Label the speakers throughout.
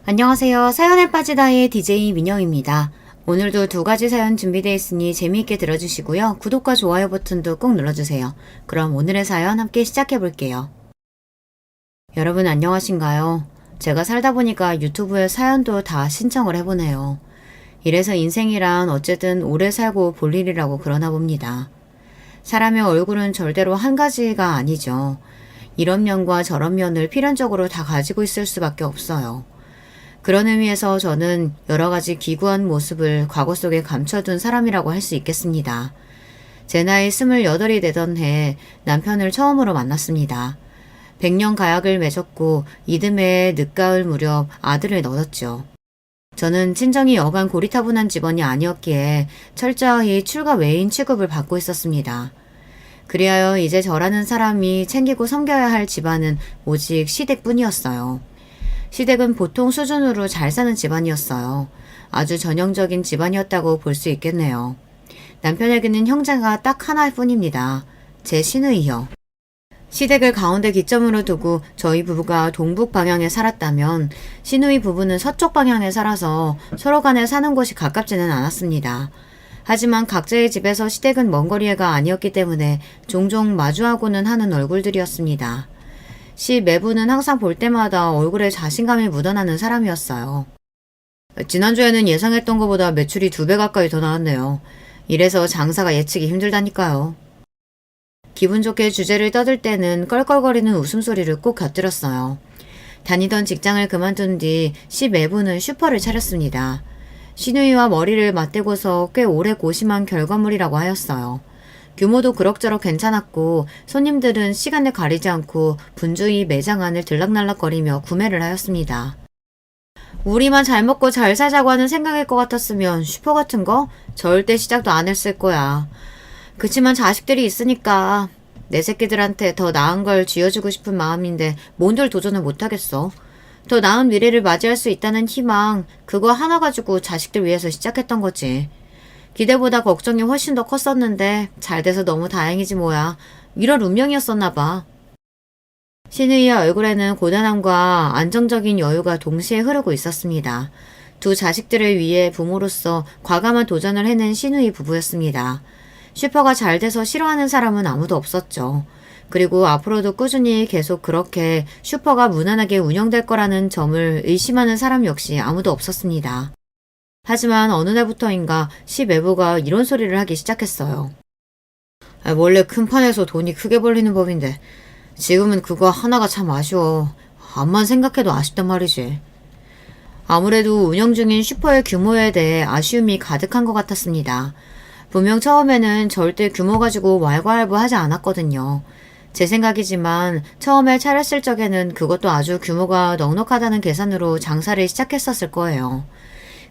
Speaker 1: 안녕하세요. 사연에 빠지다의 DJ 민영입니다. 오늘도 두 가지 사연 준비되어 있으니 재미있게 들어주시고요. 구독과 좋아요 버튼도 꼭 눌러주세요. 그럼 오늘의 사연 함께 시작해 볼게요. 여러분 안녕하신가요? 제가 살다 보니까 유튜브에 사연도 다 신청을 해보네요. 이래서 인생이란 어쨌든 오래 살고 볼 일이라고 그러나 봅니다. 사람의 얼굴은 절대로 한 가지가 아니죠. 이런 면과 저런 면을 필연적으로 다 가지고 있을 수밖에 없어요. 그런 의미에서 저는 여러 가지 기구한 모습을 과거 속에 감춰둔 사람이라고 할 수 있겠습니다. 제 나이 28이 되던 해 남편을 처음으로 만났습니다. 100년 가약을 맺었고 이듬해 늦가을 무렵 아들을 얻었죠. 저는 친정이 여간 고리타분한 집안이 아니었기에 철저히 출가 외인 취급을 받고 있었습니다. 그리하여 이제 저라는 사람이 챙기고 섬겨야 할 집안은 오직 시댁뿐이었어요. 시댁은 보통 수준으로 잘 사는 집안이었어요. 아주 전형적인 집안이었다고 볼 수 있겠네요. 남편에게는 형제가 딱 하나일 뿐입니다. 제 시누이요. 시댁을 가운데 기점으로 두고 저희 부부가 동북 방향에 살았다면 시누이 부부는 서쪽 방향에 살아서 서로 간에 사는 곳이 가깝지는 않았습니다. 하지만 각자의 집에서 시댁은 먼 거리가 아니었기 때문에 종종 마주하고는 하는 얼굴들이었습니다. 시 매부는 항상 볼 때마다 얼굴에 자신감이 묻어나는 사람이었어요. 지난주에는 예상했던 것보다 매출이 2배 가까이 더 나왔네요. 이래서 장사가 예측이 힘들다니까요. 기분 좋게 주제를 떠들 때는 껄껄거리는 웃음소리를 꼭 곁들였어요. 다니던 직장을 그만둔 뒤 시 매부는 슈퍼를 차렸습니다. 시누이와 머리를 맞대고서 꽤 오래 고심한 결과물이라고 하였어요. 규모도 그럭저럭 괜찮았고 손님들은 시간을 가리지 않고 분주히 매장 안을 들락날락거리며 구매를 하였습니다. 우리만 잘 먹고 잘 살자고 하는 생각일 것 같았으면 슈퍼 같은 거 절대 시작도 안 했을 거야. 그치만 자식들이 있으니까 내 새끼들한테 더 나은 걸 쥐어주고 싶은 마음인데 뭔들 도전을 못하겠어. 더 나은 미래를 맞이할 수 있다는 희망, 그거 하나 가지고 자식들 위해서 시작했던 거지. 기대보다 걱정이 훨씬 더 컸었는데 잘 돼서 너무 다행이지 뭐야. 이런 운명이었었나 봐. 시누이의 얼굴에는 고단함과 안정적인 여유가 동시에 흐르고 있었습니다. 두 자식들을 위해 부모로서 과감한 도전을 해낸 시누이 부부였습니다. 슈퍼가 잘 돼서 싫어하는 사람은 아무도 없었죠. 그리고 앞으로도 꾸준히 계속 그렇게 슈퍼가 무난하게 운영될 거라는 점을 의심하는 사람 역시 아무도 없었습니다. 하지만 어느 날부터인가 시 매부가 이런 소리를 하기 시작했어요. 원래 큰 판에서 돈이 크게 벌리는 법인데 지금은 그거 하나가 참 아쉬워. 암만 생각해도 아쉽단 말이지. 아무래도 운영 중인 슈퍼의 규모에 대해 아쉬움이 가득한 것 같았습니다. 분명 처음에는 절대 규모 가지고 왈가왈부하지 않았거든요. 제 생각이지만 처음에 차렸을 적에는 그것도 아주 규모가 넉넉하다는 계산으로 장사를 시작했었을 거예요.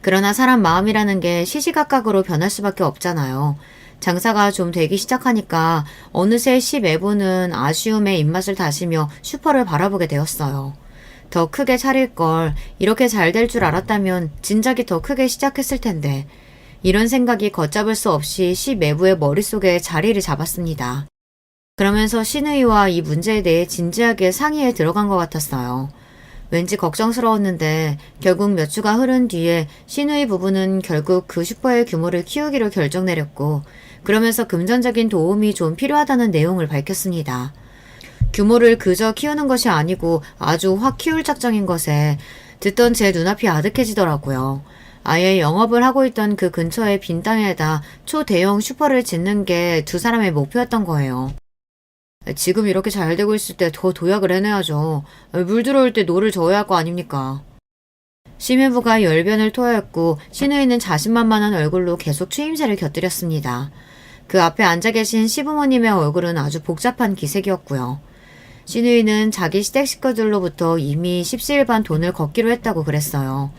Speaker 1: 그러나 사람 마음이라는 게 시시각각으로 변할 수밖에 없잖아요. 장사가 좀 되기 시작하니까 어느새 시 매부는 아쉬움에 입맛을 다시며 슈퍼를 바라보게 되었어요. 더 크게 차릴 걸, 이렇게 잘 될 줄 알았다면 진작에 더 크게 시작했을 텐데. 이런 생각이 걷잡을 수 없이 시 매부의 머릿속에 자리를 잡았습니다. 그러면서 시누이와 이 문제에 대해 진지하게 상의에 들어간 것 같았어요. 왠지 걱정스러웠는데 결국 몇 주가 흐른 뒤에 시누이 부부는 결국 그 슈퍼의 규모를 키우기로 결정 내렸고 그러면서 금전적인 도움이 좀 필요하다는 내용을 밝혔습니다. 규모를 그저 키우는 것이 아니고 아주 확 키울 작정인 것에 듣던 제 눈앞이 아득해지더라고요. 아예 영업을 하고 있던 그 근처의 빈 땅에다 초대형 슈퍼를 짓는 게 두 사람의 목표였던 거예요. 지금 이렇게 잘 되고 있을 때 더 도약을 해내야죠. 물 들어올 때 노를 저어야 할 거 아닙니까? 시매부가 열변을 토하였고 시누이는 자신만만한 얼굴로 계속 추임새를 곁들였습니다. 그 앞에 앉아 계신 시부모님의 얼굴은 아주 복잡한 기색이었고요. 시누이는 자기 시댁 식구들로부터 이미 십시일반 돈을 걷기로 했다고 그랬어요.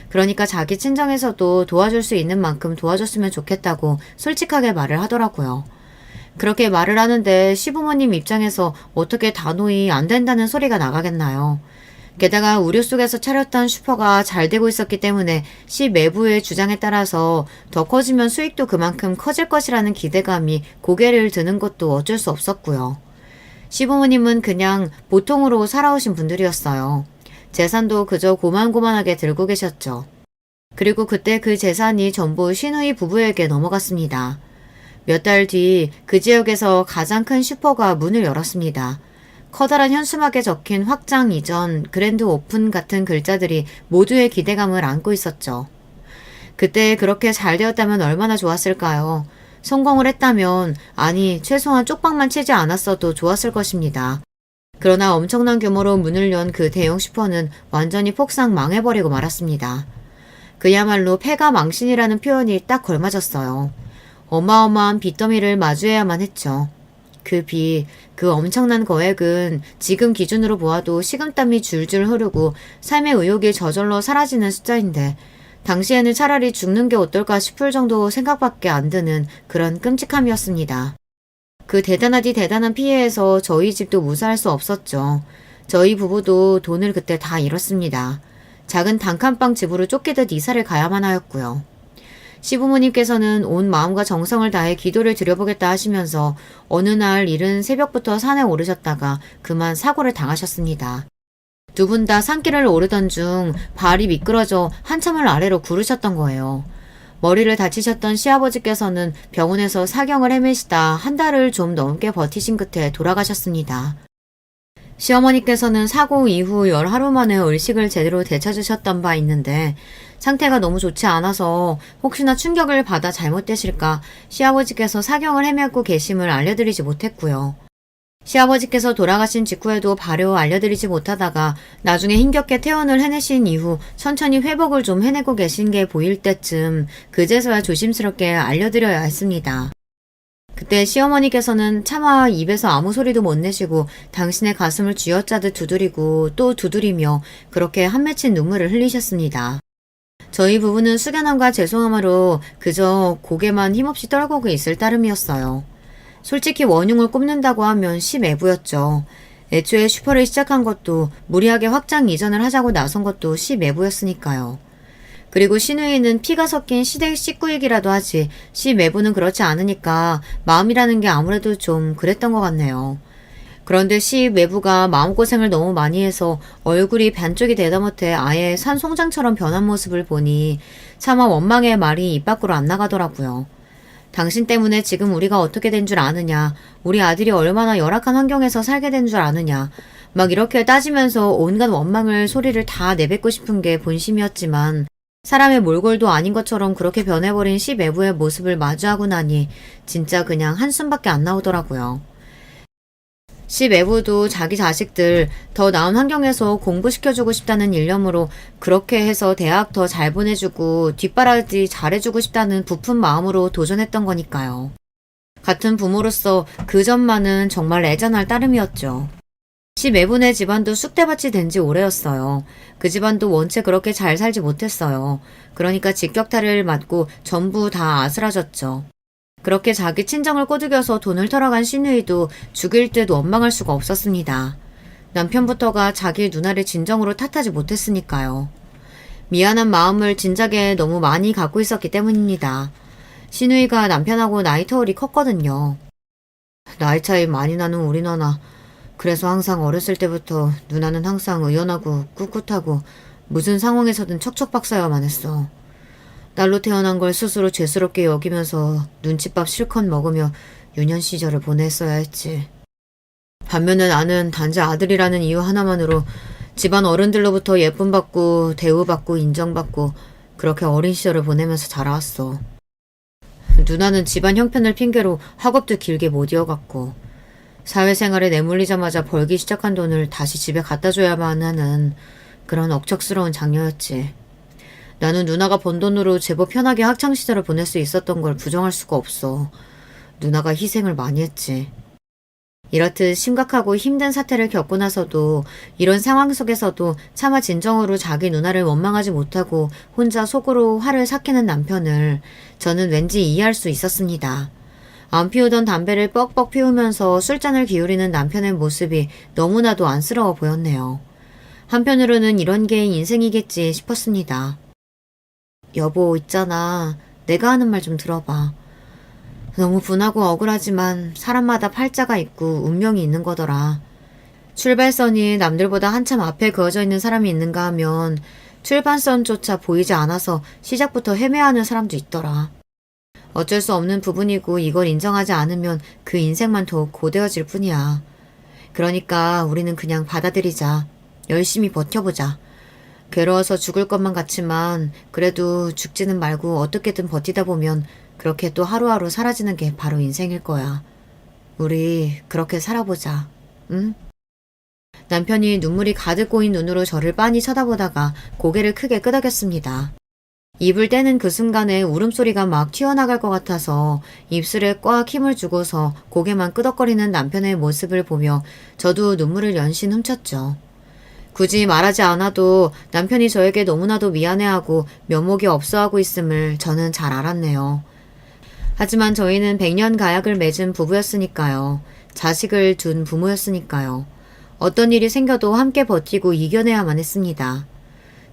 Speaker 1: 그러니까 자기 친정에서도 도와줄 수 있는 만큼 도와줬으면 좋겠다고 솔직하게 말을 하더라고요. 그렇게 말을 하는데 시부모님 입장에서 어떻게 단호히 안 된다는 소리가 나가겠나요? 게다가 우려 속에서 차렸던 슈퍼가 잘 되고 있었기 때문에 시 매부의 주장에 따라서 더 커지면 수익도 그만큼 커질 것이라는 기대감이 고개를 드는 것도 어쩔 수 없었고요. 시부모님은 그냥 보통으로 살아오신 분들이었어요. 재산도 그저 고만고만하게 들고 계셨죠. 그리고 그때 그 재산이 전부 신우이 부부에게 넘어갔습니다. 몇 달 뒤 그 지역에서 가장 큰 슈퍼가 문을 열었습니다. 커다란 현수막에 적힌 확장 이전, 그랜드 오픈 같은 글자들이 모두의 기대감을 안고 있었죠. 그때 그렇게 잘 되었다면 얼마나 좋았을까요? 성공을 했다면, 아니, 최소한 쪽방만 치지 않았어도 좋았을 것입니다. 그러나 엄청난 규모로 문을 연 그 대형 슈퍼는 완전히 폭삭 망해버리고 말았습니다. 그야말로 패가망신이라는 표현이 딱 걸맞았어요. 어마어마한 빚더미를 마주해야만 했죠. 그 빚, 그 엄청난 거액은 지금 기준으로 보아도 식은땀이 줄줄 흐르고 삶의 의욕이 저절로 사라지는 숫자인데 당시에는 차라리 죽는 게 어떨까 싶을 정도 생각밖에 안 드는 그런 끔찍함이었습니다. 그 대단하디 대단한 피해에서 저희 집도 무사할 수 없었죠. 저희 부부도 돈을 그때 다 잃었습니다. 작은 단칸방 집으로 쫓기듯 이사를 가야만 하였고요. 시부모님께서는 온 마음과 정성을 다해 기도를 드려보겠다 하시면서 어느 날 이른 새벽부터 산에 오르셨다가 그만 사고를 당하셨습니다. 두 분 다 산길을 오르던 중 발이 미끄러져 한참을 아래로 구르셨던 거예요. 머리를 다치셨던 시아버지께서는 병원에서 사경을 헤매시다 한 달을 좀 넘게 버티신 끝에 돌아가셨습니다. 시어머니께서는 사고 이후 열 하루 만에 의식을 제대로 되찾으셨던 바 있는데 상태가 너무 좋지 않아서 혹시나 충격을 받아 잘못되실까 시아버지께서 사경을 헤매고 계심을 알려드리지 못했고요. 시아버지께서 돌아가신 직후에도 발효 알려드리지 못하다가 나중에 힘겹게 퇴원을 해내신 이후 천천히 회복을 좀 해내고 계신 게 보일 때쯤 그제서야 조심스럽게 알려드려야 했습니다. 그때 시어머니께서는 차마 입에서 아무 소리도 못 내시고 당신의 가슴을 쥐어짜듯 두드리고 또 두드리며 그렇게 한 맺힌 눈물을 흘리셨습니다. 저희 부부는 숙연함과 죄송함으로 그저 고개만 힘없이 떨구고 있을 따름이었어요. 솔직히 원흉을 꼽는다고 하면 시매부였죠. 애초에 슈퍼를 시작한 것도 무리하게 확장 이전을 하자고 나선 것도 시매부였으니까요. 그리고 시누이는 피가 섞인 시댁 식구이기라도 하지 시매부는 그렇지 않으니까 마음이라는 게 아무래도 좀 그랬던 것 같네요. 그런데 시매부가 마음고생을 너무 많이 해서 얼굴이 반쪽이 되다 못해 아예 산송장처럼 변한 모습을 보니 차마 원망의 말이 입 밖으로 안 나가더라고요. 당신 때문에 지금 우리가 어떻게 된 줄 아느냐, 우리 아들이 얼마나 열악한 환경에서 살게 된 줄 아느냐, 막 이렇게 따지면서 온갖 원망을 소리를 다 내뱉고 싶은 게 본심이었지만 사람의 몰골도 아닌 것처럼 그렇게 변해버린 시매부의 모습을 마주하고 나니 진짜 그냥 한숨밖에 안 나오더라고요. 시매부도 자기 자식들 더 나은 환경에서 공부시켜주고 싶다는 일념으로 그렇게 해서 대학 더 잘 보내주고 뒷바라지 잘해주고 싶다는 부푼 마음으로 도전했던 거니까요. 같은 부모로서 그 점만은 정말 애잔할 따름이었죠. 시매부네 집안도 쑥대밭이 된 지 오래였어요. 그 집안도 원체 그렇게 잘 살지 못했어요. 그러니까 직격탄을 맞고 전부 다 아스라졌죠. 그렇게 자기 친정을 꼬드겨서 돈을 털어간 시누이도 죽일 듯 원망할 수가 없었습니다. 남편부터가 자기 누나를 진정으로 탓하지 못했으니까요. 미안한 마음을 진작에 너무 많이 갖고 있었기 때문입니다. 시누이가 남편하고 나이 터울이 컸거든요. 나이 차이 많이 나는 우리 누나. 그래서 항상 어렸을 때부터 누나는 항상 의연하고 꿋꿋하고 무슨 상황에서든 척척박사야만 했어. 딸로 태어난 걸 스스로 죄스럽게 여기면서 눈칫밥 실컷 먹으며 유년 시절을 보냈어야 했지. 반면에 나는 단지 아들이라는 이유 하나만으로 집안 어른들로부터 예쁨받고 대우받고 인정받고 그렇게 어린 시절을 보내면서 자라왔어. 누나는 집안 형편을 핑계로 학업도 길게 못 이어갔고 사회생활에 내몰리자마자 벌기 시작한 돈을 다시 집에 갖다 줘야만 하는 그런 억척스러운 장녀였지. 나는 누나가 번 돈으로 제법 편하게 학창시절을 보낼 수 있었던 걸 부정할 수가 없어. 누나가 희생을 많이 했지. 이렇듯 심각하고 힘든 사태를 겪고 나서도 이런 상황 속에서도 차마 진정으로 자기 누나를 원망하지 못하고 혼자 속으로 화를 삭히는 남편을 저는 왠지 이해할 수 있었습니다. 안 피우던 담배를 뻑뻑 피우면서 술잔을 기울이는 남편의 모습이 너무나도 안쓰러워 보였네요. 한편으로는 이런 게 인생이겠지 싶었습니다. 여보, 있잖아. 내가 하는 말 좀 들어봐. 너무 분하고 억울하지만 사람마다 팔자가 있고 운명이 있는 거더라. 출발선이 남들보다 한참 앞에 그어져 있는 사람이 있는가 하면 출발선조차 보이지 않아서 시작부터 헤매하는 사람도 있더라. 어쩔 수 없는 부분이고 이걸 인정하지 않으면 그 인생만 더 고되어질 뿐이야. 그러니까 우리는 그냥 받아들이자. 열심히 버텨보자. 괴로워서 죽을 것만 같지만 그래도 죽지는 말고 어떻게든 버티다 보면 그렇게 또 하루하루 사라지는 게 바로 인생일 거야. 우리 그렇게 살아보자. 응? 남편이 눈물이 가득 고인 눈으로 저를 빤히 쳐다보다가 고개를 크게 끄덕였습니다. 입을 떼는 그 순간에 울음소리가 막 튀어나갈 것 같아서 입술에 꽉 힘을 주고서 고개만 끄덕거리는 남편의 모습을 보며 저도 눈물을 연신 훔쳤죠. 굳이 말하지 않아도 남편이 저에게 너무나도 미안해하고 면목이 없어하고 있음을 저는 잘 알았네요. 하지만 저희는 100년 가약을 맺은 부부였으니까요. 자식을 둔 부모였으니까요. 어떤 일이 생겨도 함께 버티고 이겨내야만 했습니다.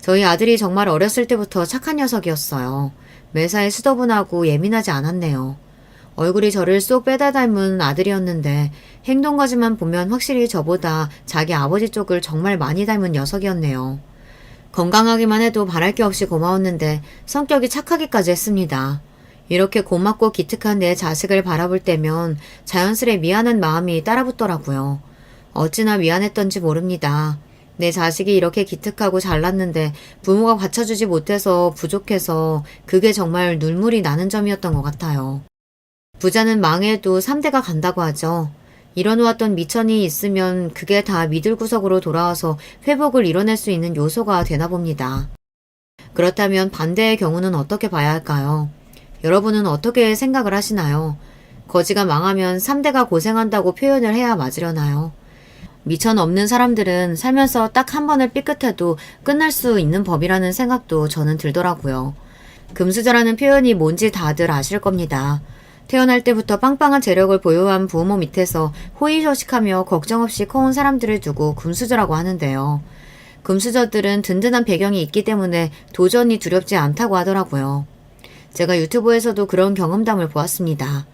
Speaker 1: 저희 아들이 정말 어렸을 때부터 착한 녀석이었어요. 매사에 수더분하고 예민하지 않았네요. 얼굴이 저를 쏙 빼다 닮은 아들이었는데 행동까지만 보면 확실히 저보다 자기 아버지 쪽을 정말 많이 닮은 녀석이었네요. 건강하기만 해도 바랄 게 없이 고마웠는데 성격이 착하기까지 했습니다. 이렇게 고맙고 기특한 내 자식을 바라볼 때면 자연스레 미안한 마음이 따라붙더라고요. 어찌나 미안했던지 모릅니다. 내 자식이 이렇게 기특하고 잘났는데 부모가 받쳐주지 못해서 부족해서 그게 정말 눈물이 나는 점이었던 것 같아요. 부자는 망해도 3대가 간다고 하죠. 이뤄놓았던 미천이 있으면 그게 다 미들구석으로 돌아와서 회복을 이뤄낼 수 있는 요소가 되나 봅니다. 그렇다면 반대의 경우는 어떻게 봐야 할까요? 여러분은 어떻게 생각을 하시나요? 거지가 망하면 3대가 고생한다고 표현을 해야 맞으려나요? 미천 없는 사람들은 살면서 딱 한 번을 삐끗해도 끝날 수 있는 법이라는 생각도 저는 들더라고요. 금수저라는 표현이 뭔지 다들 아실 겁니다. 태어날 때부터 빵빵한 재력을 보유한 부모 밑에서 호의호식하며 걱정 없이 커온 사람들을 두고 금수저라고 하는데요. 금수저들은 든든한 배경이 있기 때문에 도전이 두렵지 않다고 하더라고요. 제가 유튜브에서도 그런 경험담을 보았습니다.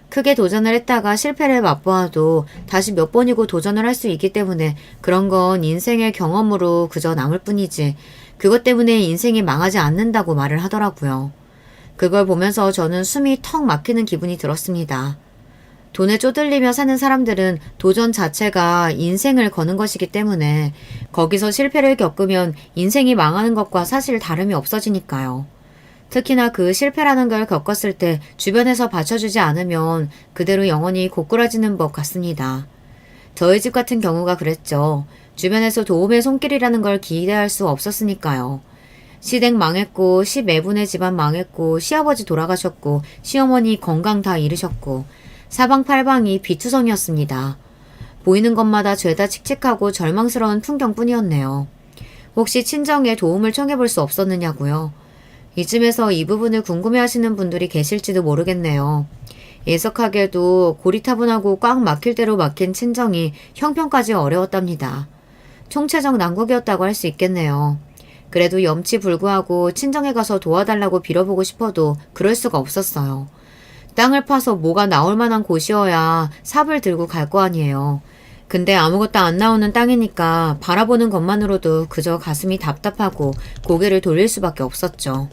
Speaker 1: 크게 도전을 했다가 실패를 맛보아도 다시 몇 번이고 도전을 할 수 있기 때문에 그런 건 인생의 경험으로 그저 남을 뿐이지 그것 때문에 인생이 망하지 않는다고 말을 하더라고요. 그걸 보면서 저는 숨이 턱 막히는 기분이 들었습니다. 돈에 쪼들리며 사는 사람들은 도전 자체가 인생을 거는 것이기 때문에 거기서 실패를 겪으면 인생이 망하는 것과 사실 다름이 없어지니까요. 특히나 그 실패라는 걸 겪었을 때 주변에서 받쳐주지 않으면 그대로 영원히 고꾸라지는 법 같습니다. 저희 집 같은 경우가 그랬죠. 주변에서 도움의 손길이라는 걸 기대할 수 없었으니까요. 시댁 망했고 시매분의 집안 망했고 시아버지 돌아가셨고 시어머니 건강 다 잃으셨고 사방팔방이 비투성이었습니다. 보이는 것마다 죄다 칙칙하고 절망스러운 풍경뿐이었네요. 혹시 친정에 도움을 청해볼 수 없었느냐고요? 이쯤에서 이 부분을 궁금해하시는 분들이 계실지도 모르겠네요. 예석하게도 고리타분하고 꽉 막힐 대로 막힌 친정이 형편까지 어려웠답니다. 총체적 난국이었다고 할 수 있겠네요. 그래도 염치불구하고 친정에 가서 도와달라고 빌어보고 싶어도 그럴 수가 없었어요. 땅을 파서 뭐가 나올 만한 곳이어야 삽을 들고 갈 거 아니에요. 근데 아무것도 안 나오는 땅이니까 바라보는 것만으로도 그저 가슴이 답답하고 고개를 돌릴 수밖에 없었죠.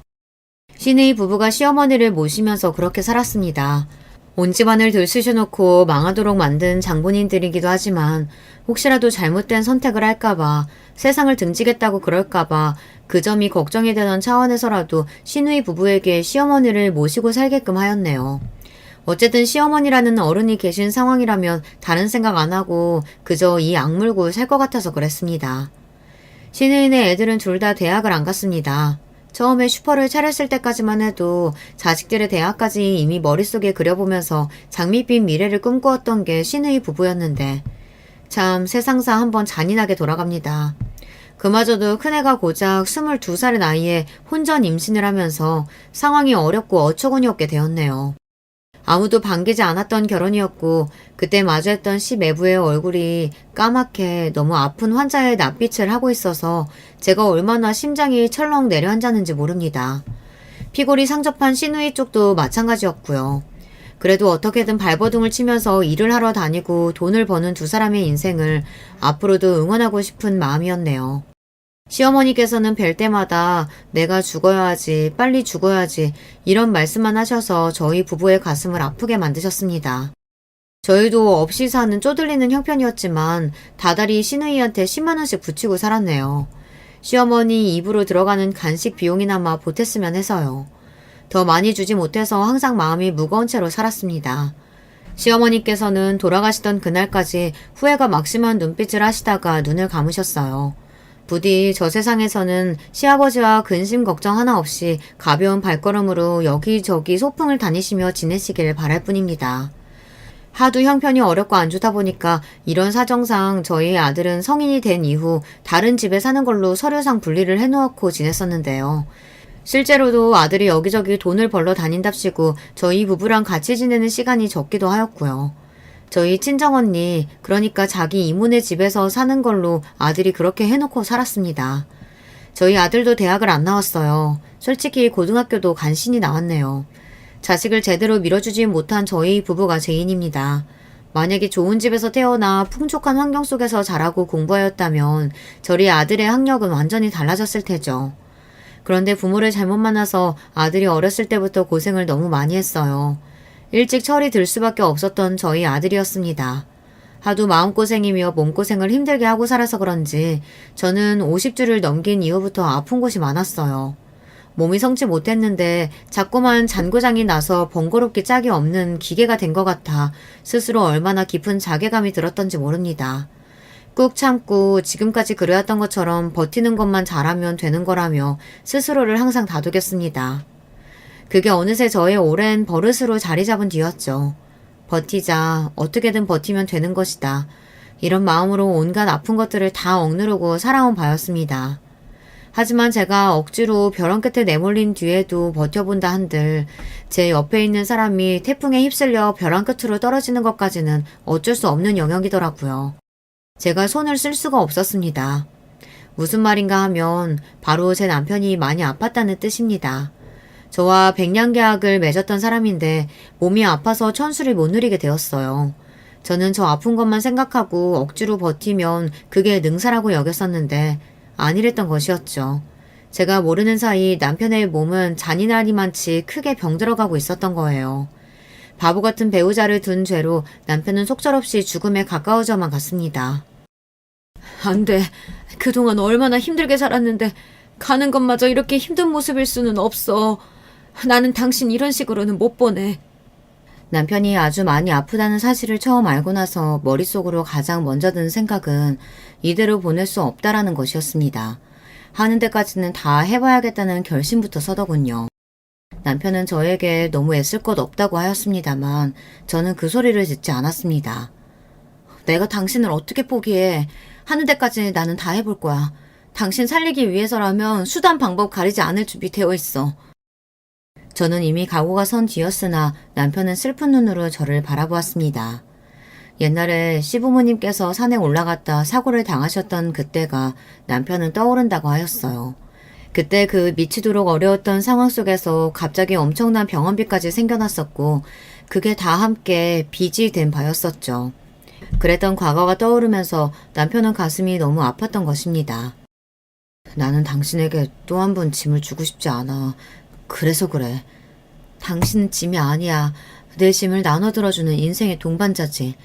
Speaker 1: 시누이 부부가 시어머니를 모시면서 그렇게 살았습니다. 온 집안을 들쑤셔놓고 망하도록 만든 장본인들이기도 하지만 혹시라도 잘못된 선택을 할까봐 세상을 등지겠다고 그럴까봐 그 점이 걱정이 되던 차원에서라도 시누이 부부에게 시어머니를 모시고 살게끔 하였네요. 어쨌든 시어머니라는 어른이 계신 상황이라면 다른 생각 안 하고 그저 이 악물고 살 것 같아서 그랬습니다. 시누이네 애들은 둘 다 대학을 안 갔습니다. 처음에 슈퍼를 차렸을 때까지만 해도 자식들의 대학까지 이미 머릿속에 그려보면서 장밋빛 미래를 꿈꾸었던 게 시누이 부부였는데 참 세상사 한번 잔인하게 돌아갑니다. 그마저도 큰애가 고작 22살의 나이에 혼전 임신을 하면서 상황이 어렵고 어처구니 없게 되었네요. 아무도 반기지 않았던 결혼이었고 그때 마주했던 시매부의 얼굴이 까맣게 너무 아픈 환자의 낯빛을 하고 있어서 제가 얼마나 심장이 철렁 내려앉았는지 모릅니다. 피골이 상접한 시누이 쪽도 마찬가지였고요. 그래도 어떻게든 발버둥을 치면서 일을 하러 다니고 돈을 버는 두 사람의 인생을 앞으로도 응원하고 싶은 마음이었네요. 시어머니께서는 뵐 때마다 내가 죽어야지, 빨리 죽어야지 이런 말씀만 하셔서 저희 부부의 가슴을 아프게 만드셨습니다. 저희도 없이 사는 쪼들리는 형편이었지만 다달이 시누이한테 10만 원씩 붙이고 살았네요. 시어머니 입으로 들어가는 간식 비용이나마 보탰으면 해서요. 더 많이 주지 못해서 항상 마음이 무거운 채로 살았습니다. 시어머니께서는 돌아가시던 그날까지 후회가 막심한 눈빛을 하시다가 눈을 감으셨어요. 부디 저 세상에서는 시아버지와 근심 걱정 하나 없이 가벼운 발걸음으로 여기저기 소풍을 다니시며 지내시길 바랄 뿐입니다. 하도 형편이 어렵고 안 좋다 보니까 이런 사정상 저희 아들은 성인이 된 이후 다른 집에 사는 걸로 서류상 분리를 해놓고 지냈었는데요. 실제로도 아들이 여기저기 돈을 벌러 다닌답시고 저희 부부랑 같이 지내는 시간이 적기도 하였고요. 저희 친정언니, 그러니까 자기 이모네 집에서 사는 걸로 아들이 그렇게 해놓고 살았습니다. 저희 아들도 대학을 안 나왔어요. 솔직히 고등학교도 간신히 나왔네요. 자식을 제대로 밀어주지 못한 저희 부부가 죄인입니다. 만약에 좋은 집에서 태어나 풍족한 환경 속에서 자라고 공부하였다면 저희 아들의 학력은 완전히 달라졌을 테죠. 그런데 부모를 잘못 만나서 아들이 어렸을 때부터 고생을 너무 많이 했어요. 일찍 철이 들 수밖에 없었던 저희 아들이었습니다. 하도 마음고생이며 몸고생을 힘들게 하고 살아서 그런지 저는 50주를 넘긴 이후부터 아픈 곳이 많았어요. 몸이 성치 못했는데 자꾸만 잔고장이 나서 번거롭기 짝이 없는 기계가 된 것 같아 스스로 얼마나 깊은 자괴감이 들었던지 모릅니다. 꾹 참고 지금까지 그래왔던 것처럼 버티는 것만 잘하면 되는 거라며 스스로를 항상 다독였습니다. 그게 어느새 저의 오랜 버릇으로 자리 잡은 뒤였죠. 버티자, 어떻게든 버티면 되는 것이다. 이런 마음으로 온갖 아픈 것들을 다 억누르고 살아온 바였습니다. 하지만 제가 억지로 벼랑 끝에 내몰린 뒤에도 버텨본다 한들 제 옆에 있는 사람이 태풍에 휩쓸려 벼랑 끝으로 떨어지는 것까지는 어쩔 수 없는 영역이더라고요. 제가 손을 쓸 수가 없었습니다. 무슨 말인가 하면 바로 제 남편이 많이 아팠다는 뜻입니다. 저와 백년계약을 맺었던 사람인데 몸이 아파서 천수를 못 누리게 되었어요. 저는 저 아픈 것만 생각하고 억지로 버티면 그게 능사라고 여겼었는데 아니랬던 것이었죠. 제가 모르는 사이 남편의 몸은 잔인하리만치 크게 병들어가고 있었던 거예요. 바보 같은 배우자를 둔 죄로 남편은 속절없이 죽음에 가까워져만 갔습니다. 안 돼. 그동안 얼마나 힘들게 살았는데 가는 것마저 이렇게 힘든 모습일 수는 없어. 나는 당신 이런 식으로는 못 보내. 남편이 아주 많이 아프다는 사실을 처음 알고 나서 머릿속으로 가장 먼저 든 생각은 이대로 보낼 수 없다라는 것이었습니다. 하는 데까지는 다 해봐야겠다는 결심부터 서더군요. 남편은 저에게 너무 애쓸 것 없다고 하였습니다만 저는 그 소리를 듣지 않았습니다. 내가 당신을 어떻게 포기해. 하는 데까지 나는 다 해볼 거야. 당신 살리기 위해서라면 수단 방법 가리지 않을 준비 되어 있어. 저는 이미 각오가 선 뒤였으나 남편은 슬픈 눈으로 저를 바라보았습니다. 옛날에 시부모님께서 산에 올라갔다 사고를 당하셨던 그때가 남편은 떠오른다고 하였어요. 그때 그 미치도록 어려웠던 상황 속에서 갑자기 엄청난 병원비까지 생겨났었고 그게 다 함께 빚이 된 바였었죠. 그랬던 과거가 떠오르면서 남편은 가슴이 너무 아팠던 것입니다. 나는 당신에게 또 한 번 짐을 주고 싶지 않아. 그래서 그래. 당신은 짐이 아니야. 내 짐을 나눠 들어주는 인생의 동반자지.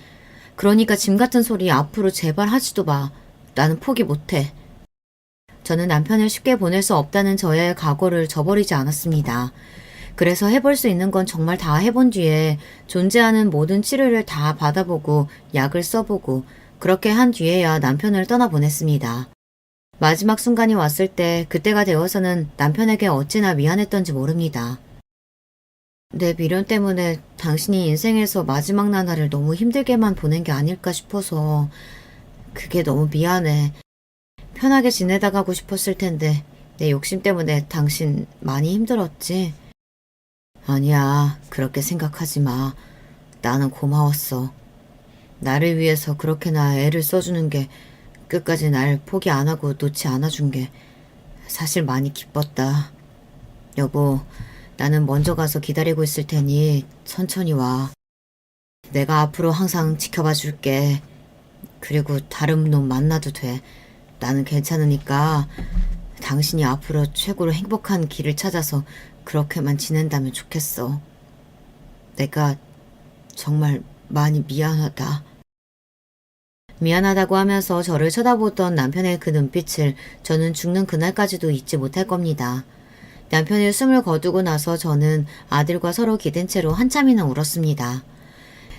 Speaker 1: 그러니까 짐 같은 소리 앞으로 제발 하지도 마. 나는 포기 못해. 저는 남편을 쉽게 보낼 수 없다는 저의 각오를 저버리지 않았습니다. 그래서 해볼 수 있는 건 정말 다 해본 뒤에 존재하는 모든 치료를 다 받아보고 약을 써보고 그렇게 한 뒤에야 남편을 떠나보냈습니다. 마지막 순간이 왔을 때 그때가 되어서는 남편에게 어찌나 미안했던지 모릅니다. 내 미련 때문에 당신이 인생에서 마지막 나날을 너무 힘들게만 보낸 게 아닐까 싶어서 그게 너무 미안해. 편하게 지내다 가고 싶었을 텐데 내 욕심 때문에 당신 많이 힘들었지? 아니야, 그렇게 생각하지 마. 나는 고마웠어. 나를 위해서 그렇게나 애를 써주는 게 끝까지 날 포기 안 하고 놓지 않아준 게 사실 많이 기뻤다. 여보, 나는 먼저 가서 기다리고 있을 테니 천천히 와. 내가 앞으로 항상 지켜봐 줄게. 그리고 다른 놈 만나도 돼. 나는 괜찮으니까 당신이 앞으로 최고로 행복한 길을 찾아서 그렇게만 지낸다면 좋겠어. 내가 정말 많이 미안하다. 미안하다고 하면서 저를 쳐다보던 남편의 그 눈빛을 저는 죽는 그날까지도 잊지 못할 겁니다. 남편이 숨을 거두고 나서 저는 아들과 서로 기댄 채로 한참이나 울었습니다.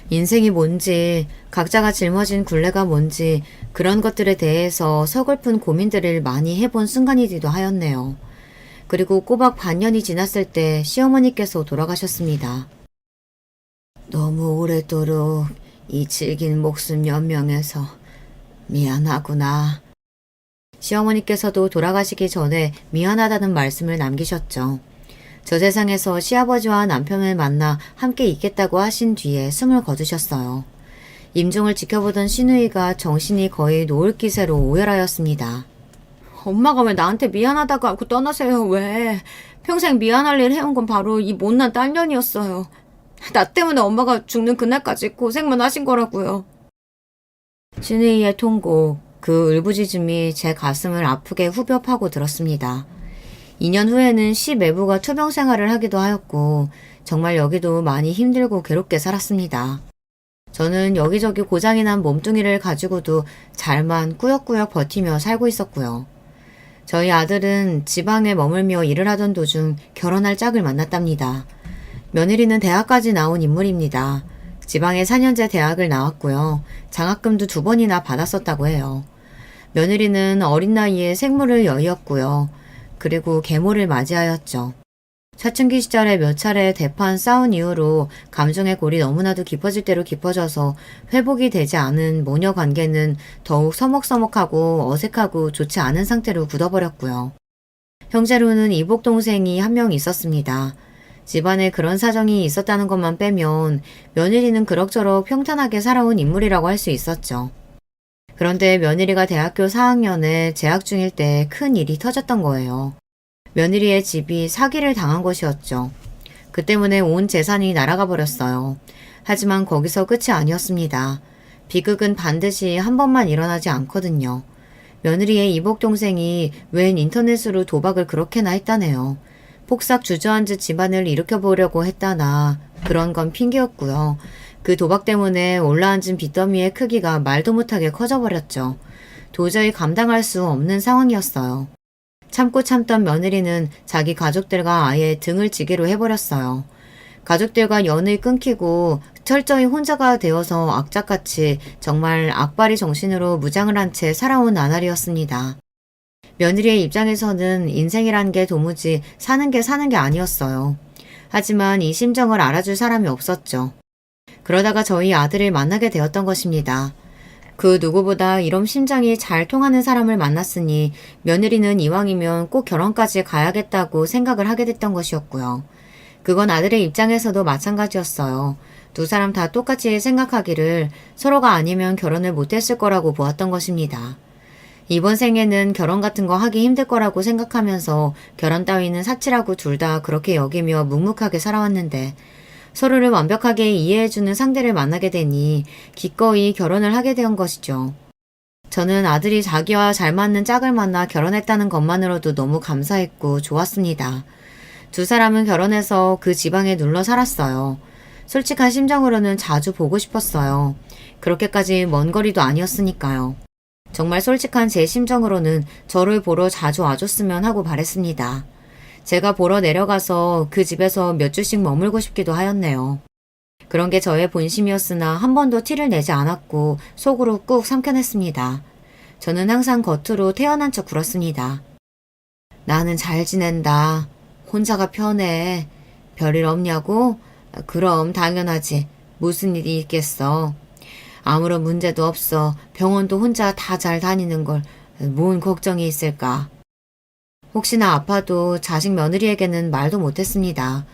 Speaker 1: 인생이 뭔지, 각자가 짊어진 굴레가 뭔지 그런 것들에 대해서 서글픈 고민들을 많이 해본 순간이기도 하였네요. 그리고 꼬박 반년이 지났을 때 시어머니께서 돌아가셨습니다. 너무 오래도록 이 질긴 목숨 연명해서 미안하구나. 시어머니께서도 돌아가시기 전에 미안하다는 말씀을 남기셨죠. 저 세상에서 시아버지와 남편을 만나 함께 있겠다고 하신 뒤에 숨을 거두셨어요. 임종을 지켜보던 시누이가 정신이 거의 노을 기세로 오열하였습니다. 엄마가 왜 나한테 미안하다고 하고 떠나세요, 왜? 평생 미안할 일 해온 건 바로 이 못난 딸년이었어요. 나 때문에 엄마가 죽는 그날까지 고생만 하신 거라고요. 시누이의 통곡, 그 울부짖음이 제 가슴을 아프게 후벼 파고 들었습니다. 2년 후에는 시 매부가 투병 생활을 하기도 하였고 정말 여기도 많이 힘들고 괴롭게 살았습니다. 저는 여기저기 고장이 난 몸뚱이를 가지고도 잘만 꾸역꾸역 버티며 살고 있었고요. 저희 아들은 지방에 머물며 일을 하던 도중 결혼할 짝을 만났답니다. 며느리는 대학까지 나온 인물입니다. 지방에 4년제 대학을 나왔고요. 장학금도 2번이나 받았었다고 해요. 며느리는 어린 나이에 생물을 여의었고요. 그리고 계모를 맞이하였죠. 사춘기 시절에 몇 차례 대판 싸운 이후로 감정의 골이 너무나도 깊어질 대로 깊어져서 회복이 되지 않은 모녀 관계는 더욱 서먹서먹하고 어색하고 좋지 않은 상태로 굳어버렸고요. 형제로는 이복 동생이 한 명 있었습니다. 집안에 그런 사정이 있었다는 것만 빼면 며느리는 그럭저럭 평탄하게 살아온 인물이라고 할 수 있었죠. 그런데 며느리가 대학교 4학년에 재학 중일 때 큰 일이 터졌던 거예요. 며느리의 집이 사기를 당한 것이었죠. 그 때문에 온 재산이 날아가 버렸어요. 하지만 거기서 끝이 아니었습니다. 비극은 반드시 한 번만 일어나지 않거든요. 며느리의 이복 동생이 웬 인터넷으로 도박을 그렇게나 했다네요. 폭삭 주저앉은 집안을 일으켜보려고 했다나 그런 건 핑계였고요. 그 도박 때문에 올라앉은 빚더미의 크기가 말도 못하게 커져버렸죠. 도저히 감당할 수 없는 상황이었어요. 참고 참던 며느리는 자기 가족들과 아예 등을 지기로 해버렸어요. 가족들과 연을 끊기고 철저히 혼자가 되어서 악착같이 정말 악바리 정신으로 무장을 한 채 살아온 나날이었습니다. 며느리의 입장에서는 인생이란 게 도무지 사는 게 아니었어요. 하지만 이 심정을 알아줄 사람이 없었죠. 그러다가 저희 아들을 만나게 되었던 것입니다. 그 누구보다 이런 심장이 잘 통하는 사람을 만났으니 며느리는 이왕이면 꼭 결혼까지 가야겠다고 생각을 하게 됐던 것이었고요. 그건 아들의 입장에서도 마찬가지였어요. 두 사람 다 똑같이 생각하기를 서로가 아니면 결혼을 못했을 거라고 보았던 것입니다. 이번 생에는 결혼 같은 거 하기 힘들 거라고 생각하면서 결혼 따위는 사치라고 둘 다 그렇게 여기며 묵묵하게 살아왔는데 서로를 완벽하게 이해해주는 상대를 만나게 되니 기꺼이 결혼을 하게 된 것이죠. 저는 아들이 자기와 잘 맞는 짝을 만나 결혼했다는 것만으로도 너무 감사했고 좋았습니다. 두 사람은 결혼해서 그 지방에 눌러 살았어요. 솔직한 심정으로는 자주 보고 싶었어요. 그렇게까지 먼 거리도 아니었으니까요. 정말 솔직한 제 심정으로는 저를 보러 자주 와줬으면 하고 바랬습니다. 제가 보러 내려가서 그 집에서 몇 주씩 머물고 싶기도 하였네요. 그런 게 저의 본심이었으나 한 번도 티를 내지 않았고 속으로 꾹 삼켜냈습니다. 저는 항상 겉으로 태어난 척 굴었습니다. 나는 잘 지낸다. 혼자가 편해. 별일 없냐고? 그럼 당연하지. 무슨 일이 있겠어. 아무런 문제도 없어. 병원도 혼자 다 잘 다니는 걸 뭔 걱정이 있을까. 혹시나 아파도 자식 며느리에게는 말도 못했습니다.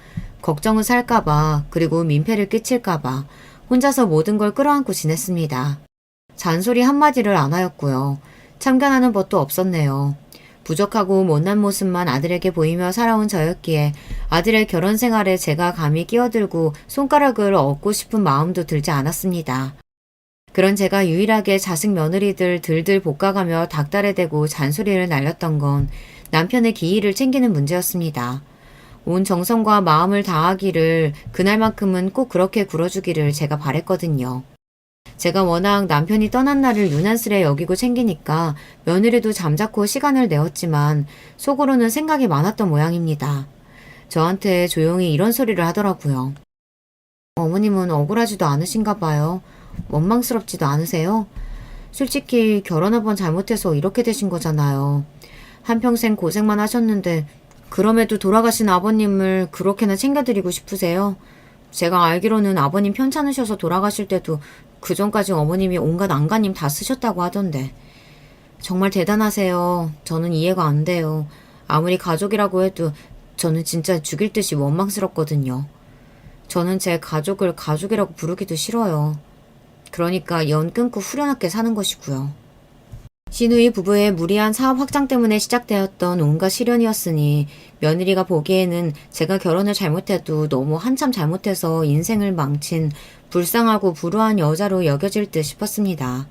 Speaker 1: 걱정을 살까봐 그리고 민폐를 끼칠까봐 혼자서 모든 걸 끌어안고 지냈습니다. 잔소리 한마디를 안 하였고요. 참견하는 법도 없었네요. 부족하고 못난 모습만 아들에게 보이며 살아온 저였기에 아들의 결혼 생활에 제가 감히 끼어들고 손가락을 얹고 싶은 마음도 들지 않았습니다. 그런 제가 유일하게 자식 며느리들 들들 볶아가며 닭달에 대고 잔소리를 날렸던 건 남편의 기일을 챙기는 문제였습니다. 온 정성과 마음을 다하기를 그날만큼은 꼭 그렇게 굴어주기를 제가 바랬거든요. 제가 워낙 남편이 떠난 날을 유난스레 여기고 챙기니까 며느리도 잠자코 시간을 내었지만 속으로는 생각이 많았던 모양입니다. 저한테 조용히 이런 소리를 하더라고요. 어머님은 억울하지도 않으신가 봐요. 원망스럽지도 않으세요? 솔직히 결혼 한 번 잘못해서 이렇게 되신 거잖아요. 한평생 고생만 하셨는데 그럼에도 돌아가신 아버님을 그렇게나 챙겨드리고 싶으세요? 제가 알기로는 아버님 편찮으셔서 돌아가실 때도 그전까지 어머님이 온갖 안간힘 다 쓰셨다고 하던데. 정말 대단하세요. 저는 이해가 안 돼요. 아무리 가족이라고 해도 저는 진짜 죽일 듯이 원망스럽거든요. 저는 제 가족을 가족이라고 부르기도 싫어요. 그러니까 연 끊고 후련하게 사는 것이고요. 시누이 부부의 무리한 사업 확장 때문에 시작되었던 온갖 시련이었으니 며느리가 보기에는 제가 결혼을 잘못해도 너무 한참 잘못해서 인생을 망친 불쌍하고 불우한 여자로 여겨질 듯 싶었습니다.